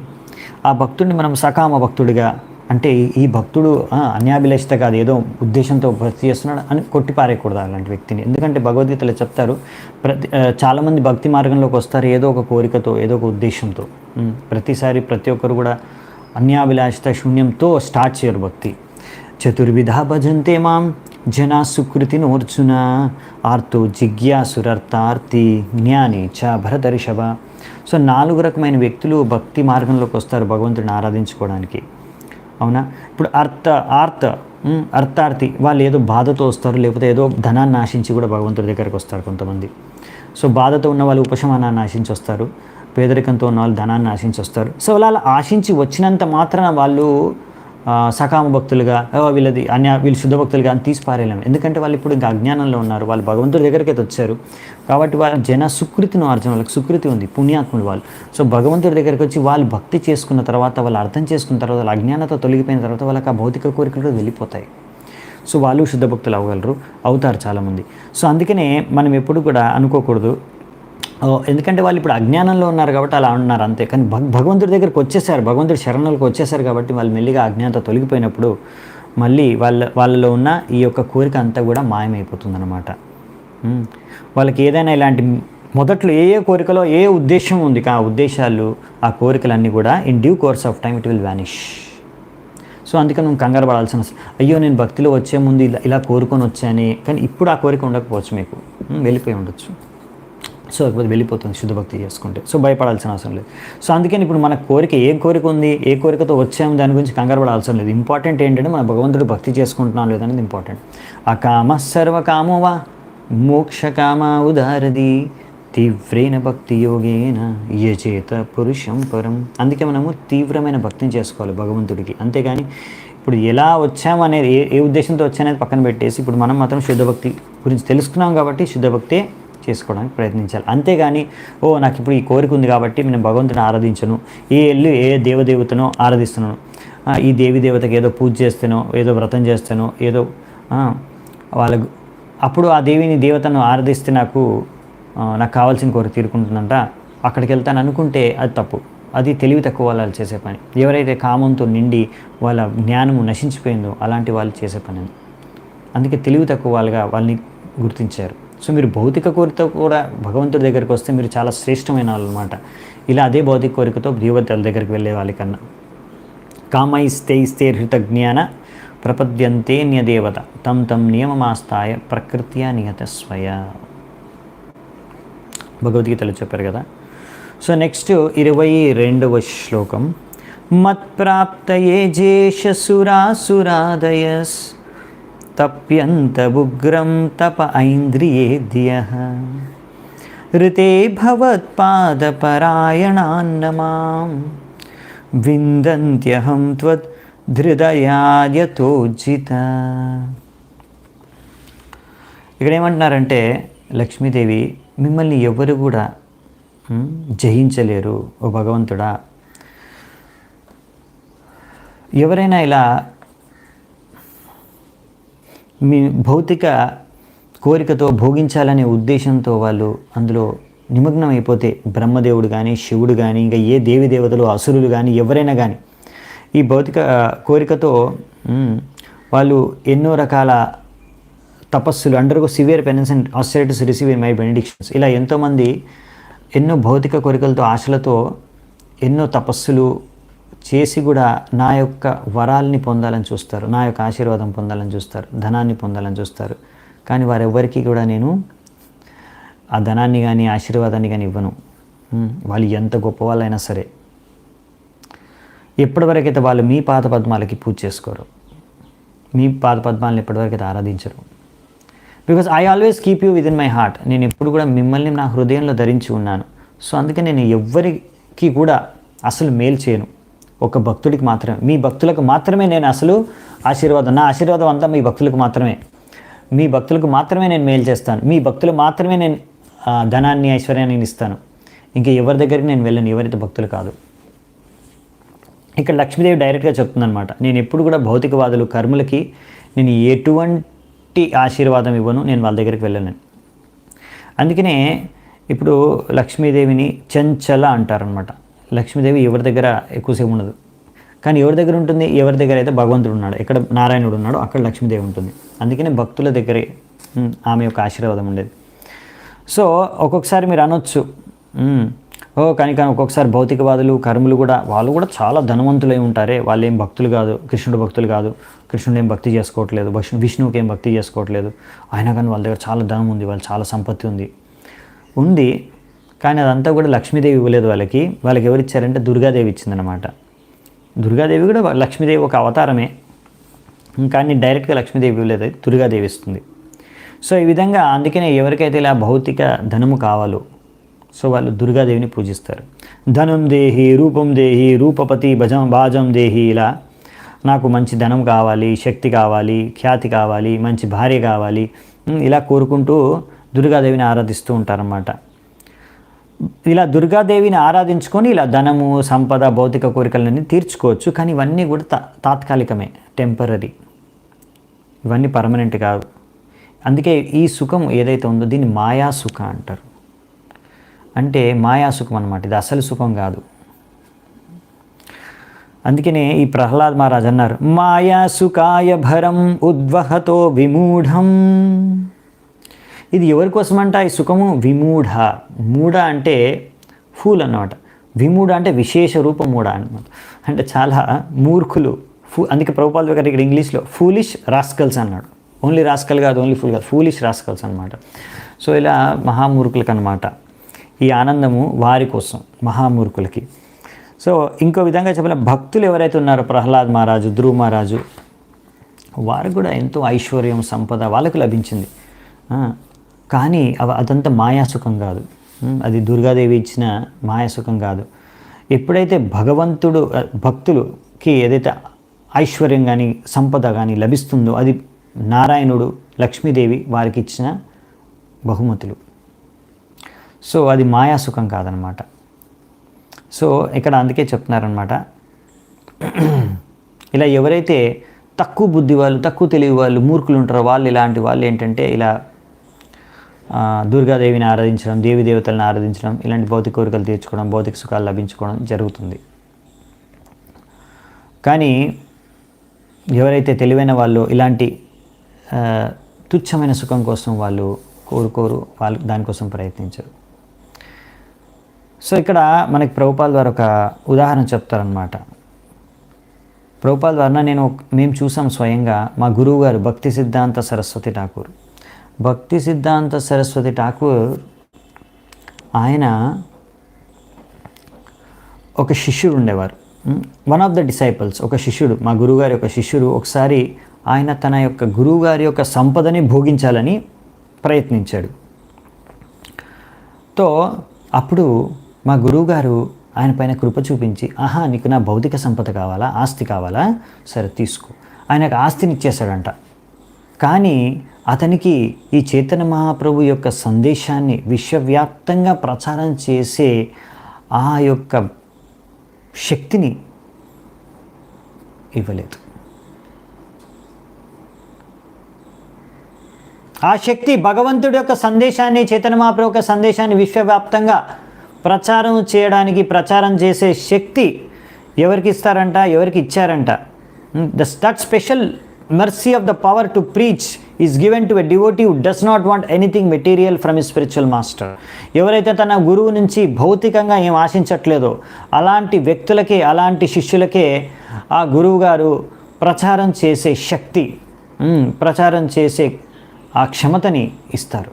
ఆ భక్తుడిని మనం సకామ భక్తుడిగా, అంటే ఈ భక్తుడు అన్యాభిలషిత కాదు, ఏదో ఉద్దేశంతో భక్తి చేస్తున్నాడు అని కొట్టి పారేయకూడదు అలాంటి వ్యక్తిని. ఎందుకంటే భగవద్గీతలో చెప్తారు, చాలామంది భక్తి మార్గంలోకి వస్తారు ఏదో ఒక కోరికతో, ఏదో ఒక ఉద్దేశంతో. ప్రతిసారి ప్రతి ఒక్కరు కూడా అన్యాభిలాషిత శూన్యంతో స్టార్ట్ చేయరు భక్తి. చతుర్విధ భజంతే మాం జనా సుకృతినోర్జున ఆర్తో జిజ్ఞాసురర్థార్థి జ్ఞాని చ భరతరిషభ. సో 4 రకమైన వ్యక్తులు భక్తి మార్గంలోకి వస్తారు భగవంతుడిని ఆరాధించుకోవడానికి. అవునా? ఇప్పుడు అర్థార్థి వాళ్ళు ఏదో బాధతో వస్తారు, లేకపోతే ఏదో ధనాన్ని ఆశించి కూడా భగవంతుడి దగ్గరికి వస్తారు కొంతమంది. సో బాధతో ఉన్న వాళ్ళు ఉపశమనాన్ని ఆశించి వస్తారు, పేదరికంతో ఉన్న వాళ్ళు ధనాన్ని ఆశించి వస్తారు. సో అలా ఆశించి వచ్చినంత మాత్రాన వాళ్ళు సకామ భక్తులుగా, వీళ్ళు శుద్ధ భక్తులుగా అని తీసి పారేయలేము. ఎందుకంటే వాళ్ళు ఇప్పుడు ఇంకా అజ్ఞానంలో ఉన్నారు, వాళ్ళు భగవంతుడి దగ్గరికి అయితే వచ్చారు కాబట్టి వాళ్ళ జన సుకృతిని అర్జున, వాళ్ళకి సుకృతి ఉంది, పుణ్యాత్ములు వాళ్ళు. సో భగవంతుడి దగ్గరికి వచ్చి వాళ్ళు భక్తి చేసుకున్న తర్వాత, వాళ్ళు అర్థం చేసుకున్న తర్వాత, వాళ్ళ అజ్ఞానత తొలగిపోయిన తర్వాత వాళ్ళకి ఆ భౌతిక కోరికలు వెళ్ళిపోతాయి. సో వాళ్ళు శుద్ధ భక్తులు అవుతారు చాలామంది. సో అందుకనే మనం ఎప్పుడు కూడా అనుకోకూడదు, ఎందుకంటే వాళ్ళు ఇప్పుడు అజ్ఞానంలో ఉన్నారు కాబట్టి అలా ఉన్నారు అంతే. కానీ భగవంతుడి దగ్గరికి వచ్చేసారు, భగవంతుడి శరణులకు వచ్చేసారు కాబట్టి వాళ్ళు మెల్లిగా అజ్ఞానత తొలగిపోయినప్పుడు మళ్ళీ వాళ్ళలో ఉన్న ఈ యొక్క కోరిక అంతా కూడా మాయమైపోతుందన్నమాట. వాళ్ళకి ఏదైనా ఇలాంటి మొదట్లో ఏ కోరికలో ఏ ఉద్దేశం ఉంది, ఆ ఉద్దేశాలు, ఆ కోరికలన్నీ కూడా in due course of time it will vanish. So అందుకని నువ్వు కంగారు పడాల్సిన, అయ్యో నేను భక్తిలో వచ్చే ముందు ఇలా కోరుకొని వచ్చానే, కానీ ఇప్పుడు ఆ కోరిక ఉండకపోవచ్చు, మీకు వెళ్ళిపోయి ఉండొచ్చు. సో వెళ్ళిపోతుంది శుద్ధ భక్తి చేసుకుంటే. సో భయపడాల్సిన అవసరం లేదు. సో అందుకని ఇప్పుడు మన కోరిక ఏ కోరిక ఉంది, ఏ కోరికతో వచ్చాము, దాని గురించి కంగారు పడాల్సిన లేదు. ఇంపార్టెంట్ ఏంటంటే మన భగవంతుడు భక్తి చేసుకుంటున్నాం లేదనేది ఇంపార్టెంట్. అకామ సర్వకామోవా మోక్షకామ ఉదారది తీవ్రైన భక్తి యోగేన యజేత పురుషం పరం. అందుకే మనము తీవ్రమైన భక్తిని చేసుకోవాలి భగవంతుడికి. అంతేగాని ఇప్పుడు ఎలా వచ్చామనేది, ఏ ఉద్దేశంతో వచ్చానేది పక్కన పెట్టేసి ఇప్పుడు మనం మాత్రం శుద్ధ భక్తి గురించి తెలుసుకున్నాం కాబట్టి శుద్ధ భక్తే చేసుకోవడానికి ప్రయత్నించాలి. అంతేగాని నాకు ఇప్పుడు ఈ కోరిక ఉంది కాబట్టి నేను భగవంతుని ఆరాధించను, ఏ దేవదేవతనో ఆరాధిస్తున్నాను, ఈ దేవి దేవతకి ఏదో పూజ చేస్తానో, ఏదో వ్రతం చేస్తానో, ఏదో వాళ్ళకు అప్పుడు ఆ దేవిని దేవతను ఆరాధిస్తే నాకు కావాల్సిన కోరిక తీరుకుంటుందంట, అక్కడికి వెళ్తాను అనుకుంటే అది తప్పు. అది తెలివి తక్కువ వాళ్ళు చేసే పని. ఎవరైతే కామంతో నిండి వాళ్ళ జ్ఞానము నశించిపోయిందో అలాంటి వాళ్ళు చేసే పని. అందుకే తెలివి తక్కువ వాళ్ళని గుర్తించారు. సో మీరు భౌతిక కోరికతో కూడా భగవంతుడి దగ్గరికి వస్తే మీరు చాలా శ్రేష్టమైన వాళ్ళు అనమాట. ఇలా అదే భౌతిక కోరికతో దేవతల దగ్గరికి వెళ్ళే వాళ్ళకన్నా. కామైస్తే హృతజ్ఞాన ప్రపద్యంతే న్యదేవత తం నియమమాస్తాయ ప్రకృత్యా నియత స్వయ. భగవద్గీతలో చెప్పారు కదా. సో నెక్స్ట్ 22వ శ్లోకం. మత్ప్రాప్తయే జేషసురాసురాదయస్ తప్యంత ఉగ్రం తప ఐంద్రియేద్యః ఋతే భవత్పాదపరాయణాన్నమాం విందంత్యహం త్వద్ హృదయాయతోజిత. ఇక్కడ ఏమంటున్నారంటే లక్ష్మీదేవి, మిమ్మల్ని ఎవరు కూడా జయించలేరు ఓ భగవంతుడా. ఎవరైనా ఇలా మీ భౌతిక కోరికతో భోగించాలనే ఉద్దేశంతో వాళ్ళు అందులో నిమగ్నం అయిపోతే బ్రహ్మదేవుడు కానీ, శివుడు కానీ, ఇంకా ఏ దేవి దేవతలు, అసురులు కానీ, ఎవరైనా కానీ ఈ భౌతిక కోరికతో వాళ్ళు ఎన్నో రకాల తపస్సులు undergo severe penance and austerities receive in my benedictions, ఇలా ఎంతోమంది ఎన్నో భౌతిక కోరికలతో, ఆశలతో ఎన్నో తపస్సులు చేసి కూడా నా యొక్క వరాల్ని పొందాలని చూస్తారు, నా యొక్క ఆశీర్వాదం పొందాలని చూస్తారు, ధనాన్ని పొందాలని చూస్తారు. కానీ వారెవ్వరికీ కూడా నేను ఆ ధనాన్ని కానీ ఆశీర్వాదాన్ని కానీ ఇవ్వను. వాళ్ళు ఎంత గొప్ప వాళ్ళైనా సరే ఎప్పటివరకైతే వాళ్ళు మీ పాద పద్మాలకి పూజ చేసుకోరు, మీ పాద పద్మాలను ఎప్పటివరకైతే ఆరాధించరు. Because I always keep you within my heart, నేను ఎప్పుడు కూడా మిమ్మల్ని నా హృదయంలో ధరించి ఉన్నాను. సో అందుకే నేను ఎవ్వరికి కూడా అసలు మేలు చేయను, ఒక భక్తుడికి మాత్రమే, మీ భక్తులకు మాత్రమే నేను అసలు ఆశీర్వాదం, నా ఆశీర్వాదం అంతా మీ భక్తులకు మాత్రమే, మీ భక్తులకు మాత్రమే నేను మేలు చేస్తాను, మీ భక్తులు మాత్రమే నేను ధనాన్ని, ఐశ్వర్యాన్ని ఇస్తాను. ఇంకా ఎవరి దగ్గరికి నేను వెళ్ళను, ఎవరైతే భక్తులు కాదు. ఇక్కడ లక్ష్మీదేవి డైరెక్ట్గా చెప్తుందనమాట, నేను ఎప్పుడు కూడా భౌతికవాదులు, కర్ములకి నేను ఎటువంటి ఆశీర్వాదం ఇవ్వను, నేను వాళ్ళ దగ్గరికి వెళ్ళను. అందుకనే ఇప్పుడు లక్ష్మీదేవిని చంచల అంటారనమాట. లక్ష్మీదేవి ఎవరి దగ్గర ఎక్కువసేపు ఉండదు, కానీ ఎవరి దగ్గర ఉంటుంది, ఎవరి దగ్గర అయితే భగవంతుడు ఉన్నాడు, ఎక్కడ నారాయణుడు ఉన్నాడో అక్కడ లక్ష్మీదేవి ఉంటుంది. అందుకనే భక్తుల దగ్గరే ఆమె యొక్క ఆశీర్వాదం ఉండేది. సో ఒక్కొక్కసారి మీరు అనొచ్చు, కానీ ఒక్కొక్కసారి భౌతికవాదులు, కర్ములు కూడా వాళ్ళు కూడా చాలా ధనవంతులై ఉంటారే, వాళ్ళు ఏం భక్తులు కాదు, కృష్ణుడు భక్తులు కాదు, కృష్ణుడు ఏం భక్తి చేసుకోవట్లేదు, విష్ణువుకి ఏం భక్తి చేసుకోవట్లేదు, అయినా కానీ వాళ్ళ దగ్గర చాలా ధనం ఉంది, వాళ్ళు చాలా సంపత్తి ఉంది. కానీ అదంతా కూడా లక్ష్మీదేవి ఇవ్వలేదు వాళ్ళకి. వాళ్ళకి ఎవరు ఇచ్చారంటే దుర్గాదేవి ఇచ్చిందనమాట. దుర్గాదేవి కూడా లక్ష్మీదేవి ఒక అవతారమే, కానీ డైరెక్ట్గా లక్ష్మీదేవి ఇవ్వలేదు, దుర్గాదేవి ఇస్తుంది. సో ఈ విధంగా అందుకనే ఎవరికైతే ఇలా భౌతిక ధనము కావాలో సో వాళ్ళు దుర్గాదేవిని పూజిస్తారు. ధనం దేహి, రూపం దేహి, రూపపతి భాజం దేహి, ఇలా నాకు మంచి ధనం కావాలి, శక్తి కావాలి, ఖ్యాతి కావాలి, మంచి భార్య కావాలి, ఇలా కోరుకుంటూ దుర్గాదేవిని ఆరాధిస్తూ ఉంటారన్నమాట. ఇలా దుర్గాదేవిని ఆరాధించుకొని ఇలా ధనము, సంపద, భౌతిక కోరికలన్నీ తీర్చుకోవచ్చు. కానీ ఇవన్నీ కూడా తాత్కాలికమే, టెంపరీ, ఇవన్నీ పర్మనెంట్ కాదు. అందుకే ఈ సుఖం ఏదైతే ఉందో దీన్ని మాయా సుఖ అంటారు. అంటే మాయా సుఖం అన్నమాట, ఇది అసలు సుఖం కాదు. అందుకనే ఈ ప్రహ్లాద్ మహారాజ్ అన్నారు, మాయా సుఖాయ భరం ఉద్వహతో విమూఢం. ఇది ఎవరి కోసం అంట ఈ సుఖము? విమూఢ. మూఢ అంటే ఫూల్ అన్నమాట, విమూఢ అంటే విశేష రూప మూఢ అన్నమాట, అంటే చాలా మూర్ఖులు. అందుకే ప్రభుపాల్ గారు ఇక్కడ ఇంగ్లీష్లో ఫూలిష్ రాస్కల్స్ అన్నాడు. ఓన్లీ రాస్కల్ కాదు, ఓన్లీ ఫుల్ కాదు, ఫూలిష్ రాస్కల్స్ అనమాట. సో ఇలా మహామూర్ఖులకు అనమాట ఈ ఆనందము, వారి కోసం, మహామూర్ఖులకి. సో ఇంకో విధంగా చెప్పాలి, భక్తులు ఎవరైతే ఉన్నారో ప్రహ్లాద్ మహారాజు, ధ్రువ మహారాజు, వారికి కూడా ఎంతో ఐశ్వర్యం, సంపద వాళ్ళకు లభించింది. కానీ అదంతా మాయాసుఖం కాదు, అది దుర్గాదేవి ఇచ్చిన మాయాసుఖం కాదు. ఎప్పుడైతే భగవంతుడు భక్తులకి ఏదైతే ఐశ్వర్యం కానీ సంపద కానీ లభిస్తుందో అది నారాయణుడు, లక్ష్మీదేవి వారికి ఇచ్చిన బహుమతులు. సో అది మాయాసుఖం కాదనమాట. సో ఇక్కడ అందుకే చెప్తున్నారనమాట, ఇలా ఎవరైతే తక్కువ బుద్ధి వాళ్ళు, తక్కువ తెలివి వాళ్ళు, మూర్ఖులు ఉంటారో వాళ్ళు, ఇలాంటి వాళ్ళు ఏంటంటే ఇలా దుర్గాదేవిని ఆరాధించడం, దేవి దేవతలను ఆరాధించడం, ఇలాంటి భౌతిక కోరికలు తీర్చుకోవడం, భౌతిక సుఖాలు లభించుకోవడం జరుగుతుంది. కానీ ఎవరైతే తెలివైన వాళ్ళు ఇలాంటి తుచ్చమైన సుఖం కోసం వాళ్ళు కోరుకోరు, వాళ్ళు దానికోసం ప్రయత్నించరు. సో ఇక్కడ మనకి ప్రభుపాల్ ద్వారా ఒక ఉదాహరణ చెప్తారనమాట. ప్రభుపాల్ ద్వారా మేము చూసాం స్వయంగా, మా గురువు గారు భక్తి సిద్ధాంత సరస్వతి ఠాకూర్. భక్తి సిద్ధాంత సరస్వతి ఠాకూర్ ఆయన ఒక శిష్యుడు ఉండేవారు, వన్ ఆఫ్ ద డిసైపుల్స్, ఒక శిష్యుడు, మా గురువుగారి యొక్క శిష్యుడు. ఒకసారి ఆయన తన యొక్క గురువుగారి యొక్క సంపదని భోగించాలని ప్రయత్నించాడు. అప్పుడు మా గురువుగారు ఆయన పైన కృప చూపించి, నీకు నా భౌతిక సంపద కావాలా, ఆస్తి కావాలా, సరే తీసుకో. ఆయనకు ఆస్తిని ఇచ్చేశాడంట. కానీ అతనికి ఈ చైతన్య మహాప్రభు యొక్క సందేశాన్ని విశ్వవ్యాప్తంగా ప్రచారం చేసే ఆ యొక్క శక్తిని ఇవ్వలేదు. ఆ శక్తి భగవంతుడి యొక్క సందేశాన్ని, చైతన్య మహాప్రభు యొక్క సందేశాన్ని విశ్వవ్యాప్తంగా ప్రచారం చేసే శక్తి ఎవరికి ఇస్తారంట, ఎవరికి ఇచ్చారంట? That special mercy of the power to preach is given to a devotee who does not want anything material from his spiritual master. ఎవరైతే తన గురువు నుంచి భౌతికంగా ఏం ఆశించట్లేదో అలాంటి వ్యక్తులకే, అలాంటి శిష్యులకే ఆ గురువు గారు ప్రచారం చేసే శక్తి, ప్రచారం చేసే ఆ క్షమతని ఇస్తారు.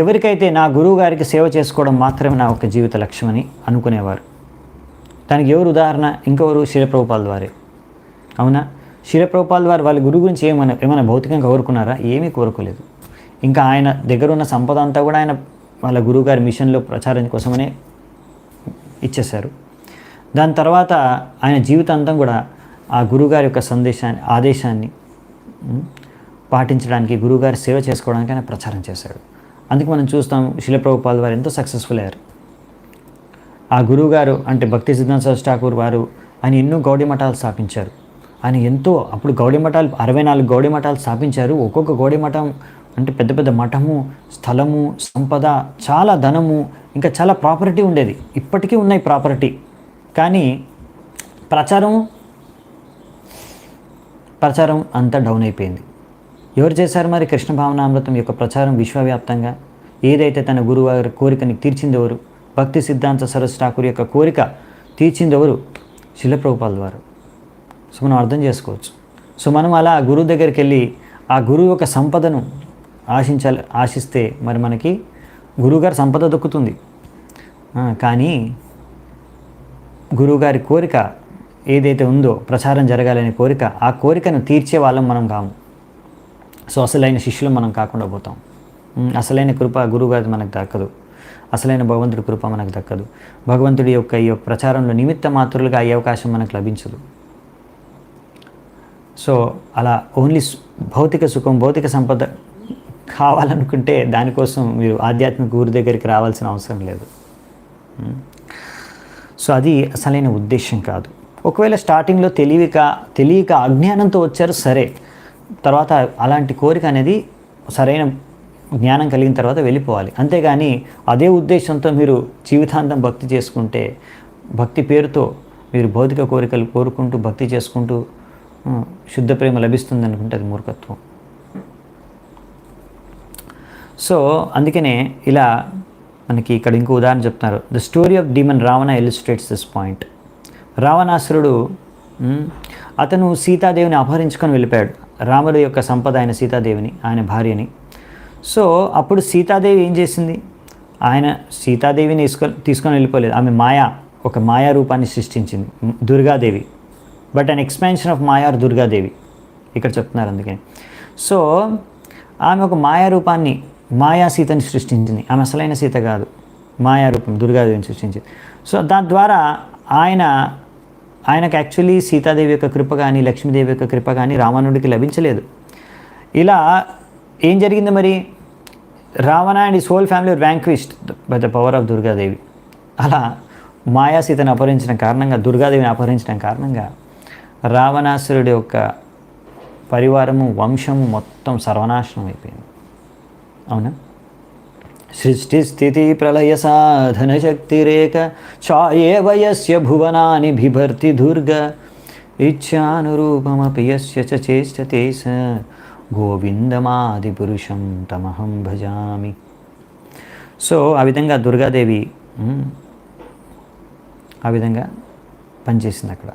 ఎవరికైతే నా గురువు గారికి సేవ చేసుకోవడం మాత్రమే నా ఒక జీవిత లక్ష్యమని అనుకునేవారు, దానికి ఎవరు ఉదాహరణ? ఇంకెవరు? శ్రీల ప్రభుపాల్ వారే. అవునా? శ్రీల ప్రభుపాల్ వారు వాళ్ళ గురువు గురించి ఏమైనా భౌతికంగా కోరుకున్నారా? ఏమీ కోరుకోలేదు. ఇంకా ఆయన దగ్గర ఉన్న సంపద అంతా కూడా ఆయన వాళ్ళ గురువుగారి మిషన్లో ప్రచారం కోసమనే ఇచ్చేశారు. దాని తర్వాత ఆయన జీవితాంతం కూడా ఆ గురువుగారి యొక్క ఆదేశాన్ని పాటించడానికి, గురువుగారి సేవ చేసుకోవడానికి ఆయన ప్రచారం చేశాడు. అందుకే మనం చూస్తాం శ్రీల ప్రభుపాల్ వారు ఎంతో సక్సెస్ఫుల్ అయ్యారు. ఆ గురువుగారు అంటే భక్తి సిద్ధాంత సరస్వతి ఠాకూర్ వారు ఆయన ఎన్నో గౌడీ మఠాలు స్థాపించారు. ఆయన ఎంతో, అప్పుడు గౌడీ మఠాలు 64 గౌడీ మఠాలు స్థాపించారు. ఒక్కొక్క గౌడీ మఠం అంటే పెద్ద పెద్ద మఠము, స్థలము, సంపద, చాలా ధనము, ఇంకా చాలా ప్రాపర్టీ ఉండేది. ఇప్పటికీ ఉన్నాయి ప్రాపర్టీ. కానీ ప్రచారం అంతా డౌన్ అయిపోయింది. ఎవరు చేశారు మరి కృష్ణ భావనామృతం యొక్క ప్రచారం విశ్వవ్యాప్తంగా? ఏదైతే తన గురువు గారి కోరికని తీర్చిందెవరు? భక్తి సిద్ధాంత సరస్వతి ఠాకూర్ యొక్క కోరిక తీర్చిందెవరు? శ్రీల ప్రభుపాల్ వారు. సో మనం అర్థం చేసుకోవచ్చు. సో మనం అలా గురువు దగ్గరికి వెళ్ళి ఆ గురువు యొక్క సంపదను ఆశిస్తే మరి మనకి గురువుగారి సంపద దొక్కుతుంది. కానీ గురువుగారి కోరిక ఏదైతే ఉందో, ప్రచారం జరగాలనే కోరిక, ఆ కోరికను తీర్చే వాళ్ళం మనం కాము. సో అసలైన శిష్యులు మనం కాకుండా పోతాం. అసలైన కృప గురువుగారి మనకు దక్కదు. అసలైన భగవంతుడి కృప మనకు దక్కదు. భగవంతుడి యొక్క ఈ ప్రచారంలో నిమిత్త మాత్రులుగా అయ్యే అవకాశం మనకు లభించదు. సో అలా ఓన్లీ భౌతిక సుఖం, భౌతిక సంపద కావాలనుకుంటే దానికోసం మీరు ఆధ్యాత్మిక గురు దగ్గరికి రావాల్సిన అవసరం లేదు. సో అది అసలైన ఉద్దేశం కాదు. ఒకవేళ స్టార్టింగ్లో తెలియక అజ్ఞానంతో వచ్చారు, సరే. తర్వాత అలాంటి కోరిక అనేది సరైన జ్ఞానం కలిగిన తర్వాత వెళ్ళిపోవాలి. అంతేగాని అదే ఉద్దేశంతో మీరు జీవితాంతం భక్తి చేసుకుంటే, భక్తి పేరుతో మీరు భౌతిక కోరికలు కోరుకుంటూ భక్తి చేసుకుంటూ శుద్ధ ప్రేమ లభిస్తుంది అనుకుంటే అది మూర్ఖత్వం. సో అందుకనే ఇలా మనకి ఇక్కడ ఇంకో ఉదాహరణ చెప్తున్నారు. The story of demon Ravana illustrates this point. రావణాసురుడు అతను సీతాదేవిని అపహరించుకొని వెళ్ళిపోయాడు. రాముడి యొక్క సంపద అయిన సీతాదేవిని, ఆయన భార్యని. సో అప్పుడు సీతాదేవి ఏం చేసింది? ఆయన సీతాదేవిని తీసుకొని వెళ్ళిపోలేదు. ఆమె ఒక మాయా రూపాన్ని సృష్టించింది, Durgadevi. But an expansion of maya or Durgadevi ఇక్కడ చెప్తున్నారు. అందుకని సో ఆమె ఒక మాయా రూపాన్ని, మాయా సీతని సృష్టించింది. ఆమె అసలైన సీత కాదు, మాయా రూపం దుర్గాదేవిని సృష్టించింది. సో దాని ద్వారా ఆయనకు యాక్చువల్లీ సీతాదేవి యొక్క కృప కానీ, లక్ష్మీదేవి యొక్క కృప కానీ రావణుడికి లభించలేదు. ఇలా ఏం జరిగింది మరి? Ravana and his whole family vanquished by the power of Durgadevi. అలా మాయా సీతను అపహరించిన కారణంగా, దుర్గాదేవిని అపహరించిన కారణంగా రావణాసురుడి యొక్క పరివారము, వంశము మొత్తం సర్వనాశనం అయిపోయింది. అవునా? సృష్టి స్థితి ప్రళయ సాధన శక్తి రేఖ ఛాయేవ యస్య భువనాని బిభర్తి దుర్గ ఇచ్ఛానురూపమపి యస్య చ చేష్టతే స గోవిందమాది పురుషం తమహం భజామి. సో ఆ విధంగా దుర్గాదేవి ఆ విధంగా పనిచేసింది అక్కడ.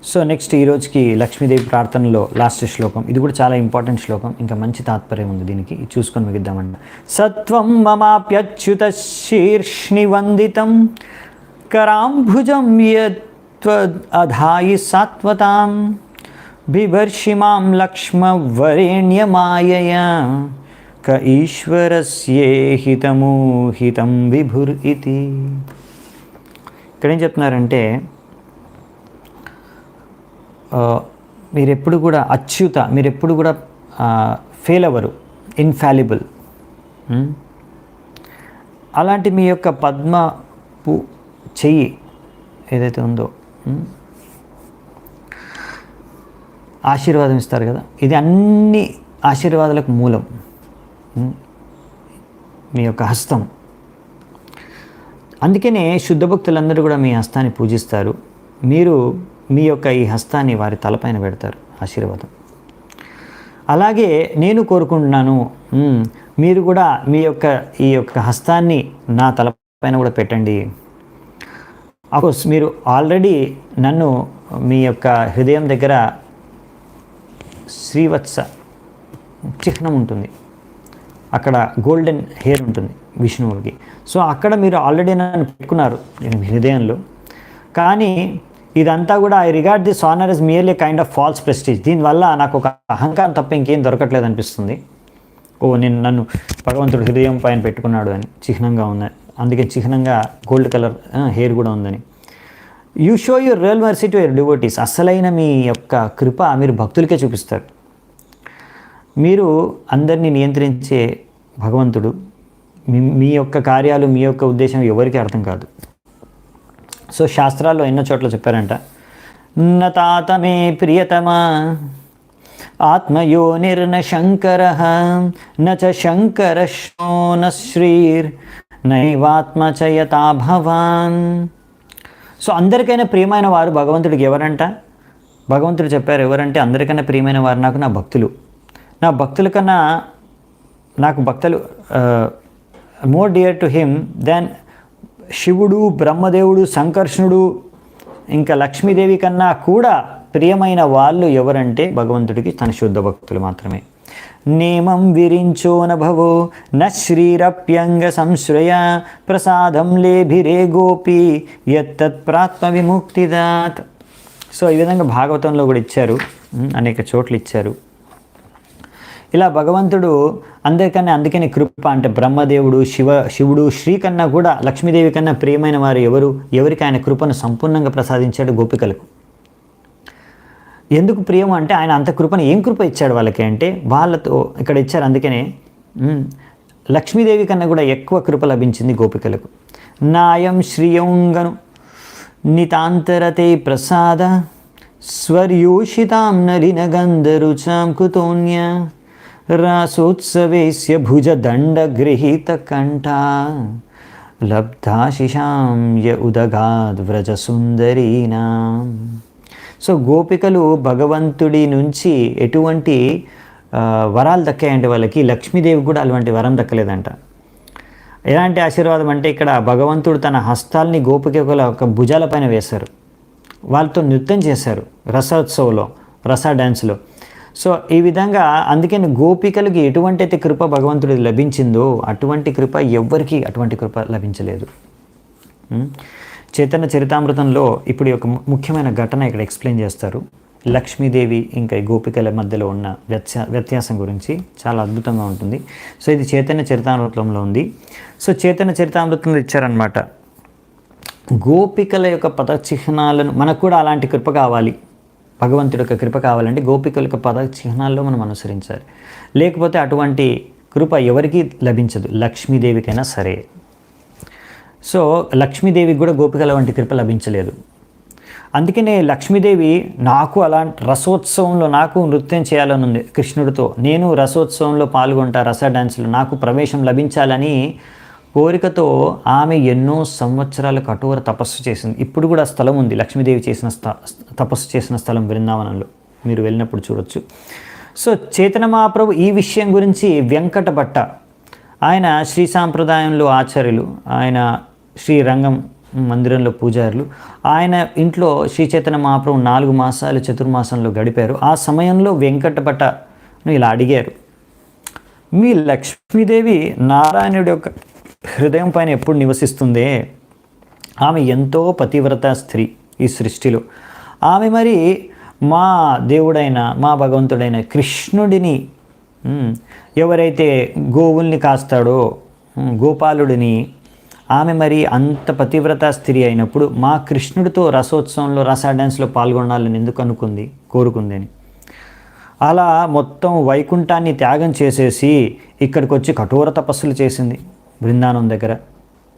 సో నెక్స్ట్ ఈరోజుకి లక్ష్మీదేవి ప్రార్థనలో లాస్ట్ శ్లోకం. ఇది కూడా చాలా ఇంపార్టెంట్ శ్లోకం, ఇంకా మంచి తాత్పర్యం ఉంది దీనికి. ఇది చూసుకొని మిగిద్దామంట. సత్వం మమాప్యచ్యుత శీర్ష్ణి వందితం కరాంభుజం యత్వధాయి సాత్వతాం బిభర్షిమాం లక్ష్మవరేణ్యమాయయా క ఈశ్వరస్యేహితమోహితం విభుర్ ఇతి. ఇక్కడేం చెప్తున్నారంటే మీరెప్పుడు కూడా అచ్యుత, మీరెప్పుడు కూడా ఫెయిల్ అవ్వరు, ఇన్ఫాలిబుల్. అలాంటి మీ యొక్క పద్మపు చెయ్యి ఏదైతే ఉందో ఆశీర్వాదం ఇస్తారు కదా, ఇది అన్ని ఆశీర్వాదాలకు మూలం. మీ యొక్క హస్తం. అందుకనే శుద్ధ భక్తులందరూ కూడా మీ హస్తాన్ని పూజిస్తారు. మీరు మీ యొక్క ఈ హస్తాన్ని వారి తలపైన పెడతారు, ఆశీర్వాదం. అలాగే నేను కోరుకుంటున్నాను, మీరు కూడా మీ యొక్క ఈ యొక్క హస్తాన్ని నా తలపైన కూడా పెట్టండి. అఫ్కోర్స్ మీరు ఆల్రెడీ నన్ను మీ యొక్క హృదయం దగ్గర శ్రీవత్స చిహ్నం ఉంటుంది, అక్కడ గోల్డెన్ హెయిర్ ఉంటుంది విష్ణువుకి. సో అక్కడ మీరు ఆల్రెడీ నన్ను పెట్టుకున్నారు హృదయంలో. కానీ ఇదంతా కూడా I regard this honour is merely kind of false prestige. దీనివల్ల నాకు ఒక అహంకారం తప్ప ఇంకేం దొరకట్లేదు అనిపిస్తుంది. నేను నన్ను భగవంతుడు హృదయం పైన పెట్టుకున్నాడు అని చిహ్నంగా ఉందని, అందుకే చిహ్నంగా గోల్డ్ కలర్ హెయిర్ కూడా ఉందని. You show your real mercy to your devotees. అసలైన మీ యొక్క కృప మీరు భక్తులకే చూపిస్తారు. మీరు అందరినీ నియంత్రించే భగవంతుడు. మీ యొక్క కార్యాలు, మీ యొక్క ఉద్దేశం ఎవరికి అర్థం కాదు. సో శాస్త్రాల్లో ఎన్నో చోట్ల చెప్పారంట, న తాత మే ప్రియతమా ఆత్మయోనిర్న శంకర న చ శంకరశ్నో న శ్రీర్ నైవాత్మచయతా భవాన్. సో అందరికైనా ప్రియమైన వారు భగవంతుడికి ఎవరంట? భగవంతుడు చెప్పారు, ఎవరంటే అందరికైనా ప్రియమైన వారు నాకు నా భక్తులు. నా భక్తుల కన్నా నాకు భక్తులు మోర్ డియర్ టు హిమ్ దాన్ శివుడు, బ్రహ్మదేవుడు, సంకర్షణుడు, ఇంకా లక్ష్మీదేవి కన్నా కూడా ప్రియమైన వాళ్ళు ఎవరంటే భగవంతుడికి తన శుద్ధ భక్తులు మాత్రమే. నేమం విరించోన భవో న శ్రీరప్యంగ సంశ్రయ ప్రసాదం లేభిరే గోపి యత్తత్ ప్రాత్మ విముక్తిదాత్. సో ఈ విధంగా భాగవతంలో కూడా ఇచ్చారు, అనేక చోట్ల ఇచ్చారు. ఇలా భగవంతుడు అందరికన్నా, అందుకని కృప అంటే బ్రహ్మదేవుడు, శివుడు, శ్రీ కన్నా కూడా లక్ష్మీదేవి కన్నా ప్రియమైన వారు ఎవరికి ఆయన కృపను సంపూర్ణంగా ప్రసాదించాడు గోపికలకు. ఎందుకు ప్రియం అంటే ఆయన అంత కృపను, ఏం కృప ఇచ్చాడు వాళ్ళకి అంటే వాళ్ళతో ఇక్కడ ఇచ్చారు. అందుకనే లక్ష్మీదేవి కన్నా కూడా ఎక్కువ కృప లభించింది గోపికలకు. నాయం శ్రియంగను నితాంతరతే ప్రసాద స్వర్యోషితాం నలిన గంధరుచాం కుతోన్య రాసోత్సవేస్య భుజదండగృహీత కంఠ లబ్ధాశిషాం య ఉదగాద్ వ్రజ సుందరీనాం. సో గోపికలు భగవంతుడి నుంచి ఎటువంటి వరాలు దక్కాయంటే వాళ్ళకి, లక్ష్మీదేవి కూడా అటువంటి వరం దక్కలేదంట. ఎలాంటి ఆశీర్వాదం అంటే ఇక్కడ భగవంతుడు తన హస్తాల్ని గోపికల ఒక భుజాల పైన వేశారు, వాళ్ళతో నృత్యం చేశారు రసోత్సవంలో, రస డ్యాన్స్లో. సో ఈ విధంగా అందుకని గోపికలకి ఎటువంటి కృప భగవంతుడికి లభించిందో అటువంటి కృప ఎవ్వరికీ అటువంటి కృప లభించలేదు. చైతన్య చరితామృతంలో ఇప్పుడు ఒక ముఖ్యమైన ఘటన ఇక్కడ ఎక్స్ప్లెయిన్ చేస్తారు. లక్ష్మీదేవి ఇంకా ఈ గోపికల మధ్యలో ఉన్న వ్యత్యాసం గురించి చాలా అద్భుతంగా ఉంటుంది. సో ఇది చైతన్య చరితామృతంలో ఉంది. సో చైతన్య చరితామృతంలో ఇచ్చారనమాట, గోపికల యొక్క పద చిహ్నాలను, మనకు కూడా అలాంటి కృప కావాలి, భగవంతుడి యొక్క కృప కావాలంటే గోపికల యొక్క పద చిహ్నాల్లో మనం అనుసరించాలి. లేకపోతే అటువంటి కృప ఎవరికి లభించదు, లక్ష్మీదేవికైనా సరే. సో లక్ష్మీదేవికి కూడా గోపికల వంటి కృప లభించలేదు. అందుకనే లక్ష్మీదేవి నాకు అలాంటి రసోత్సవంలో నాకు నృత్యం చేయాలని ఉంది కృష్ణుడితో, నేను రసోత్సవంలో పాల్గొంటా, రస డ్యాన్స్లో నాకు ప్రవేశం లభించాలని కోరికతో ఆమె ఎన్నో సంవత్సరాల కఠోర తపస్సు చేసింది. ఇప్పుడు కూడా స్థలం ఉంది, లక్ష్మీదేవి చేసిన తపస్సు చేసిన స్థలం బృందావనంలో, మీరు వెళ్ళినప్పుడు చూడొచ్చు. సో చైతన్య మహాప్రభు ఈ విషయం గురించి వెంకట భట్ట, ఆయన శ్రీ సాంప్రదాయంలో ఆచార్యులు, ఆయన శ్రీరంగం మందిరంలో పూజారులు, ఆయన ఇంట్లో శ్రీ చైతన్య మహాప్రభు 4 మాసాలు చతుర్మాసంలో గడిపారు. ఆ సమయంలో వెంకట భట్టను ఇలా అడిగారు, మీ లక్ష్మీదేవి నారాయణుడి యొక్క హృదయం పైన ఎప్పుడు నివసిస్తుందే, ఆమె ఎంతో పతివ్రత స్త్రీ ఈ సృష్టిలో, ఆమె మరి మా దేవుడైన మా భగవంతుడైన కృష్ణుడిని, ఎవరైతే గోవుల్ని కాస్తాడో గోపాలుడిని, ఆమె మరి అంత పతివ్రత స్త్రీ అయినప్పుడు మా కృష్ణుడితో రసోత్సవంలో రస డ్యాన్స్లో పాల్గొనాలని ఎందుకు కోరుకుంది అని. అలా మొత్తం వైకుంఠాన్ని త్యాగం చేసేసి ఇక్కడికి వచ్చి కఠోర తపస్సులు చేసింది బృందావనం దగ్గర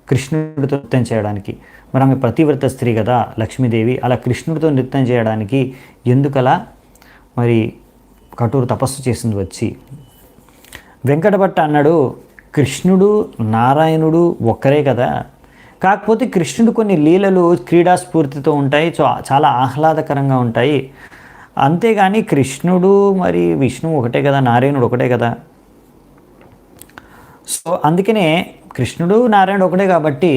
కృష్ణుడితో నృత్యం చేయడానికి. మరి ఆమె పతివ్రత స్త్రీ కదా లక్ష్మీదేవి, అలా కృష్ణుడితో నృత్యం చేయడానికి ఎందుకలా మరి కఠోర తపస్సు చేసింది వచ్చి. వెంకటభట్ట అన్నాడు, కృష్ణుడు నారాయణుడు ఒక్కరే కదా, కాకపోతే కృష్ణుడు కొన్ని లీలలు క్రీడాస్ఫూర్తితో ఉంటాయి, చాలా ఆహ్లాదకరంగా ఉంటాయి. అంతేగాని కృష్ణుడు మరి విష్ణువు ఒకటే కదా, నారాయణుడు ఒకటే కదా. సో అందుకనే కృష్ణుడు నారాయణుడు ఒకటే కాబట్టి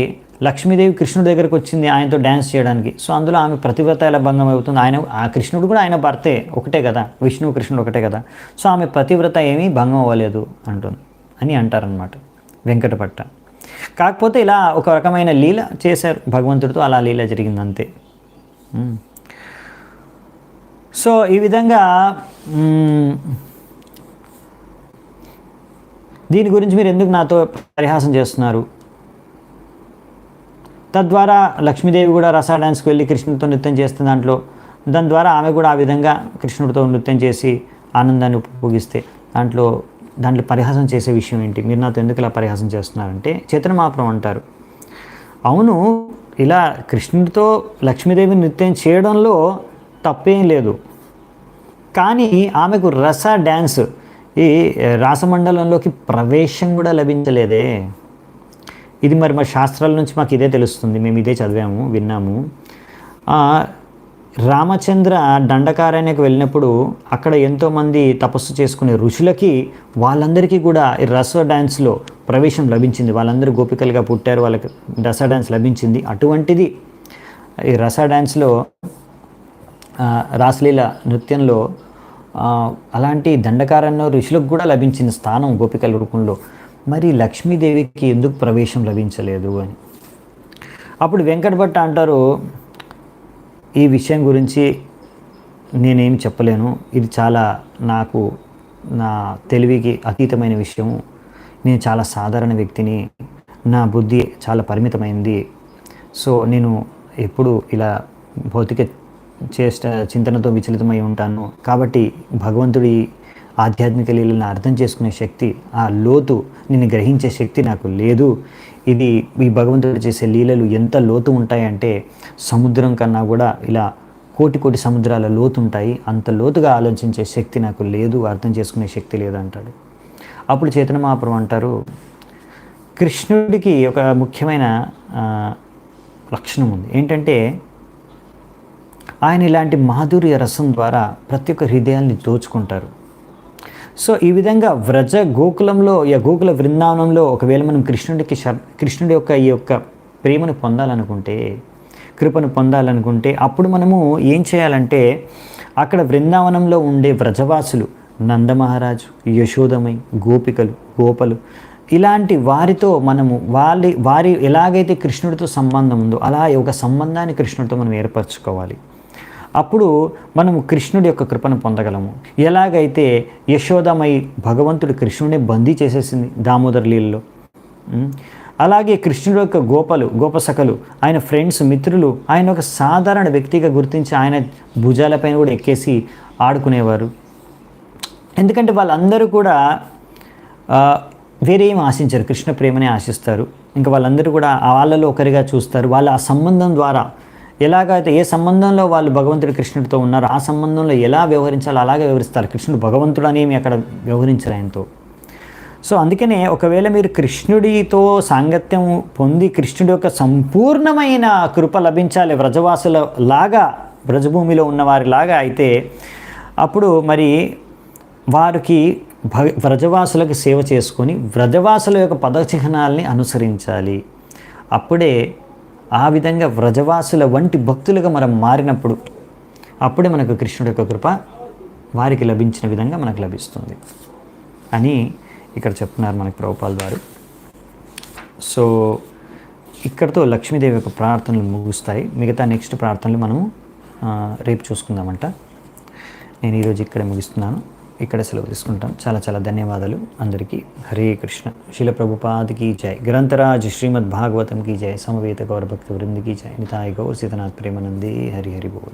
లక్ష్మీదేవి కృష్ణుడి దగ్గరకు వచ్చింది ఆయనతో డ్యాన్స్ చేయడానికి. సో అందులో ఆమె ప్రతివ్రత ఎలా భంగం అవుతుంది? ఆ కృష్ణుడు కూడా ఆయన భర్తే ఒకటే కదా, విష్ణువు కృష్ణుడు ఒకటే కదా. సో ఆమె ప్రతివ్రత ఏమీ భంగం అవ్వలేదు అని అంటారనమాట వెంకటభట్ట. కాకపోతే ఇలా ఒక రకమైన లీల చేశారు భగవంతుడితో, అలా లీల జరిగింది అంతే. సో ఈ విధంగా దీని గురించి మీరు ఎందుకు నాతో పరిహాసం చేస్తున్నారు? తద్వారా లక్ష్మీదేవి కూడా రసా డ్యాన్స్కి వెళ్ళి కృష్ణుడితో నృత్యం చేస్తుంది దాని ద్వారా ఆమె కూడా ఆ విధంగా కృష్ణుడితో నృత్యం చేసి ఆనందాన్ని ఉపయోగిస్తే దాంట్లో పరిహాసం చేసే విషయం ఏంటి? మీరు నాతో ఎందుకు ఇలా పరిహాసం చేస్తున్నారంటే చైతన్య మహాప్రభు అంటారు, అవును ఇలా కృష్ణుడితో లక్ష్మీదేవి నృత్యం చేయడంలో తప్పేం లేదు, కానీ ఆమెకు రస డ్యాన్స్ ఈ రాసమండలంలోకి ప్రవేశం కూడా లభించలేదే. ఇది మరి శాస్త్రాల నుంచి మాకు ఇదే తెలుస్తుంది, మేము ఇదే చదివాము విన్నాము. రామచంద్ర దండకారణ్యకు వెళ్ళినప్పుడు అక్కడ ఎంతోమంది తపస్సు చేసుకునే ఋషులకి వాళ్ళందరికీ కూడా ఈ రస డ్యాన్స్లో ప్రవేశం లభించింది. వాళ్ళందరూ గోపికలుగా పుట్టారు, వాళ్ళకి రస డ్యాన్స్ లభించింది. అటువంటిది ఈ రస డ్యాన్స్లో రాసలీల నృత్యంలో అలాంటి దండకారణ్య ఋషులకు కూడా లభించిన స్థానం గోపికల రూపంలో, మరి లక్ష్మీదేవికి ఎందుకు ప్రవేశం లభించలేదు అని. అప్పుడు వెంకటభట్ట అంటారు, ఈ విషయం గురించి నేనేం చెప్పలేను, ఇది చాలా నా తెలివికి అతీతమైన విషయం, నేను చాలా సాధారణ వ్యక్తిని, నా బుద్ధి చాలా పరిమితమైంది. సో నేను ఎప్పుడు ఇలా భౌతిక చింతనతో విచలితమై ఉంటాను. కాబట్టి భగవంతుడి ఆధ్యాత్మిక లీలను అర్థం చేసుకునే శక్తి, ఆ లోతు నిన్ను గ్రహించే శక్తి నాకు లేదు. ఈ భగవంతుడు చేసే లీలలు ఎంత లోతు ఉంటాయంటే సముద్రం కన్నా కూడా ఇలా కోటి సముద్రాల లోతు ఉంటాయి. అంత లోతుగా ఆలోచించే శక్తి నాకు లేదు, అర్థం చేసుకునే శక్తి లేదు అంటాడు. అప్పుడు చైతన్య మహాప్రభు అంటారు, కృష్ణుడికి ఒక ముఖ్యమైన లక్షణం ఉంది. ఏంటంటే ఆయన ఇలాంటి మాధుర్య రసం ద్వారా ప్రతి ఒక్క హృదయాల్ని దోచుకుంటారు. సో ఈ విధంగా గోకుల బృందావనంలో ఒకవేళ మనం కృష్ణుడి యొక్క ఈ యొక్క ప్రేమను పొందాలనుకుంటే, కృపను పొందాలనుకుంటే, అప్పుడు మనము ఏం చేయాలంటే అక్కడ బృందావనంలో ఉండే వ్రజవాసులు, నందమహారాజు, యశోదమై, గోపలు ఇలాంటి వారితో మనము వారి ఎలాగైతే కృష్ణుడితో సంబంధం ఉందో అలా ఒక సంబంధాన్ని కృష్ణుడితో మనం ఏర్పరచుకోవాలి. అప్పుడు మనము కృష్ణుడి యొక్క కృపను పొందగలము. ఎలాగైతే యశోదమై భగవంతుడు కృష్ణుడిని బందీ చేసేసింది దామోదర లీలలో, అలాగే కృష్ణుడి యొక్క గోపసఖలు, ఆయన ఫ్రెండ్స్, మిత్రులు ఆయన ఒక సాధారణ వ్యక్తిగా గుర్తించి ఆయన భుజాలపైన కూడా ఎక్కేసి ఆడుకునేవారు. ఎందుకంటే వాళ్ళందరూ కూడా వేరే ఏం ఆశించారు, కృష్ణ ప్రేమనే ఆశిస్తారు. ఇంకా వాళ్ళందరూ కూడా వాళ్ళలో ఒకరిగా చూస్తారు. వాళ్ళ ఆ సంబంధం ద్వారా ఎలాగైతే ఏ సంబంధంలో వాళ్ళు భగవంతుడు కృష్ణుడితో ఉన్నారో ఆ సంబంధంలో ఎలా వ్యవహరించాలో అలాగే వ్యవహరిస్తారు. కృష్ణుడు భగవంతుడు అనేమి అక్కడ వ్యవహరించారు ఆయనతో. సో అందుకనే ఒకవేళ మీరు కృష్ణుడితో సాంగత్యం పొంది కృష్ణుడి యొక్క సంపూర్ణమైన కృప లభించాలి వ్రజవాసుల లాగా, బ్రజభూమిలో ఉన్నవారిలాగా అయితే అప్పుడు మరి వారికి వ్రజవాసులకు సేవ చేసుకొని వ్రజవాసుల యొక్క పదచిహ్నాల్ని అనుసరించాలి. అప్పుడే ఆ విధంగా వ్రజవాసుల వంటి భక్తులుగా మనం మారినప్పుడు అప్పుడే మనకు కృష్ణుడి యొక్క కృప వారికి లభించిన విధంగా మనకు లభిస్తుంది అని ఇక్కడ చెప్తున్నారు మనకి ప్రభుపాల్ వారు. సో ఇక్కడతో లక్ష్మీదేవి యొక్క ప్రార్థనలు ముగుస్తాయి. మిగతా నెక్స్ట్ ప్రార్థనలు మనము రేపు చూసుకుందామంట. నేను ఈరోజు ఇక్కడే ముగిస్తున్నాను, ఇక్కడ సెలవు తీసుకుంటాం. చాలా చాలా ధన్యవాదాలు అందరికీ. హరే కృష్ణ. శిల ప్రభుపాదికి జై. గ్రంథరాజ్ శ్రీమద్ భాగవతం की जय. समवेत गौर भक्त वृंद की जय. निताय गौर सीतनाथ प्रेमानंदे. हरि हरि बोल.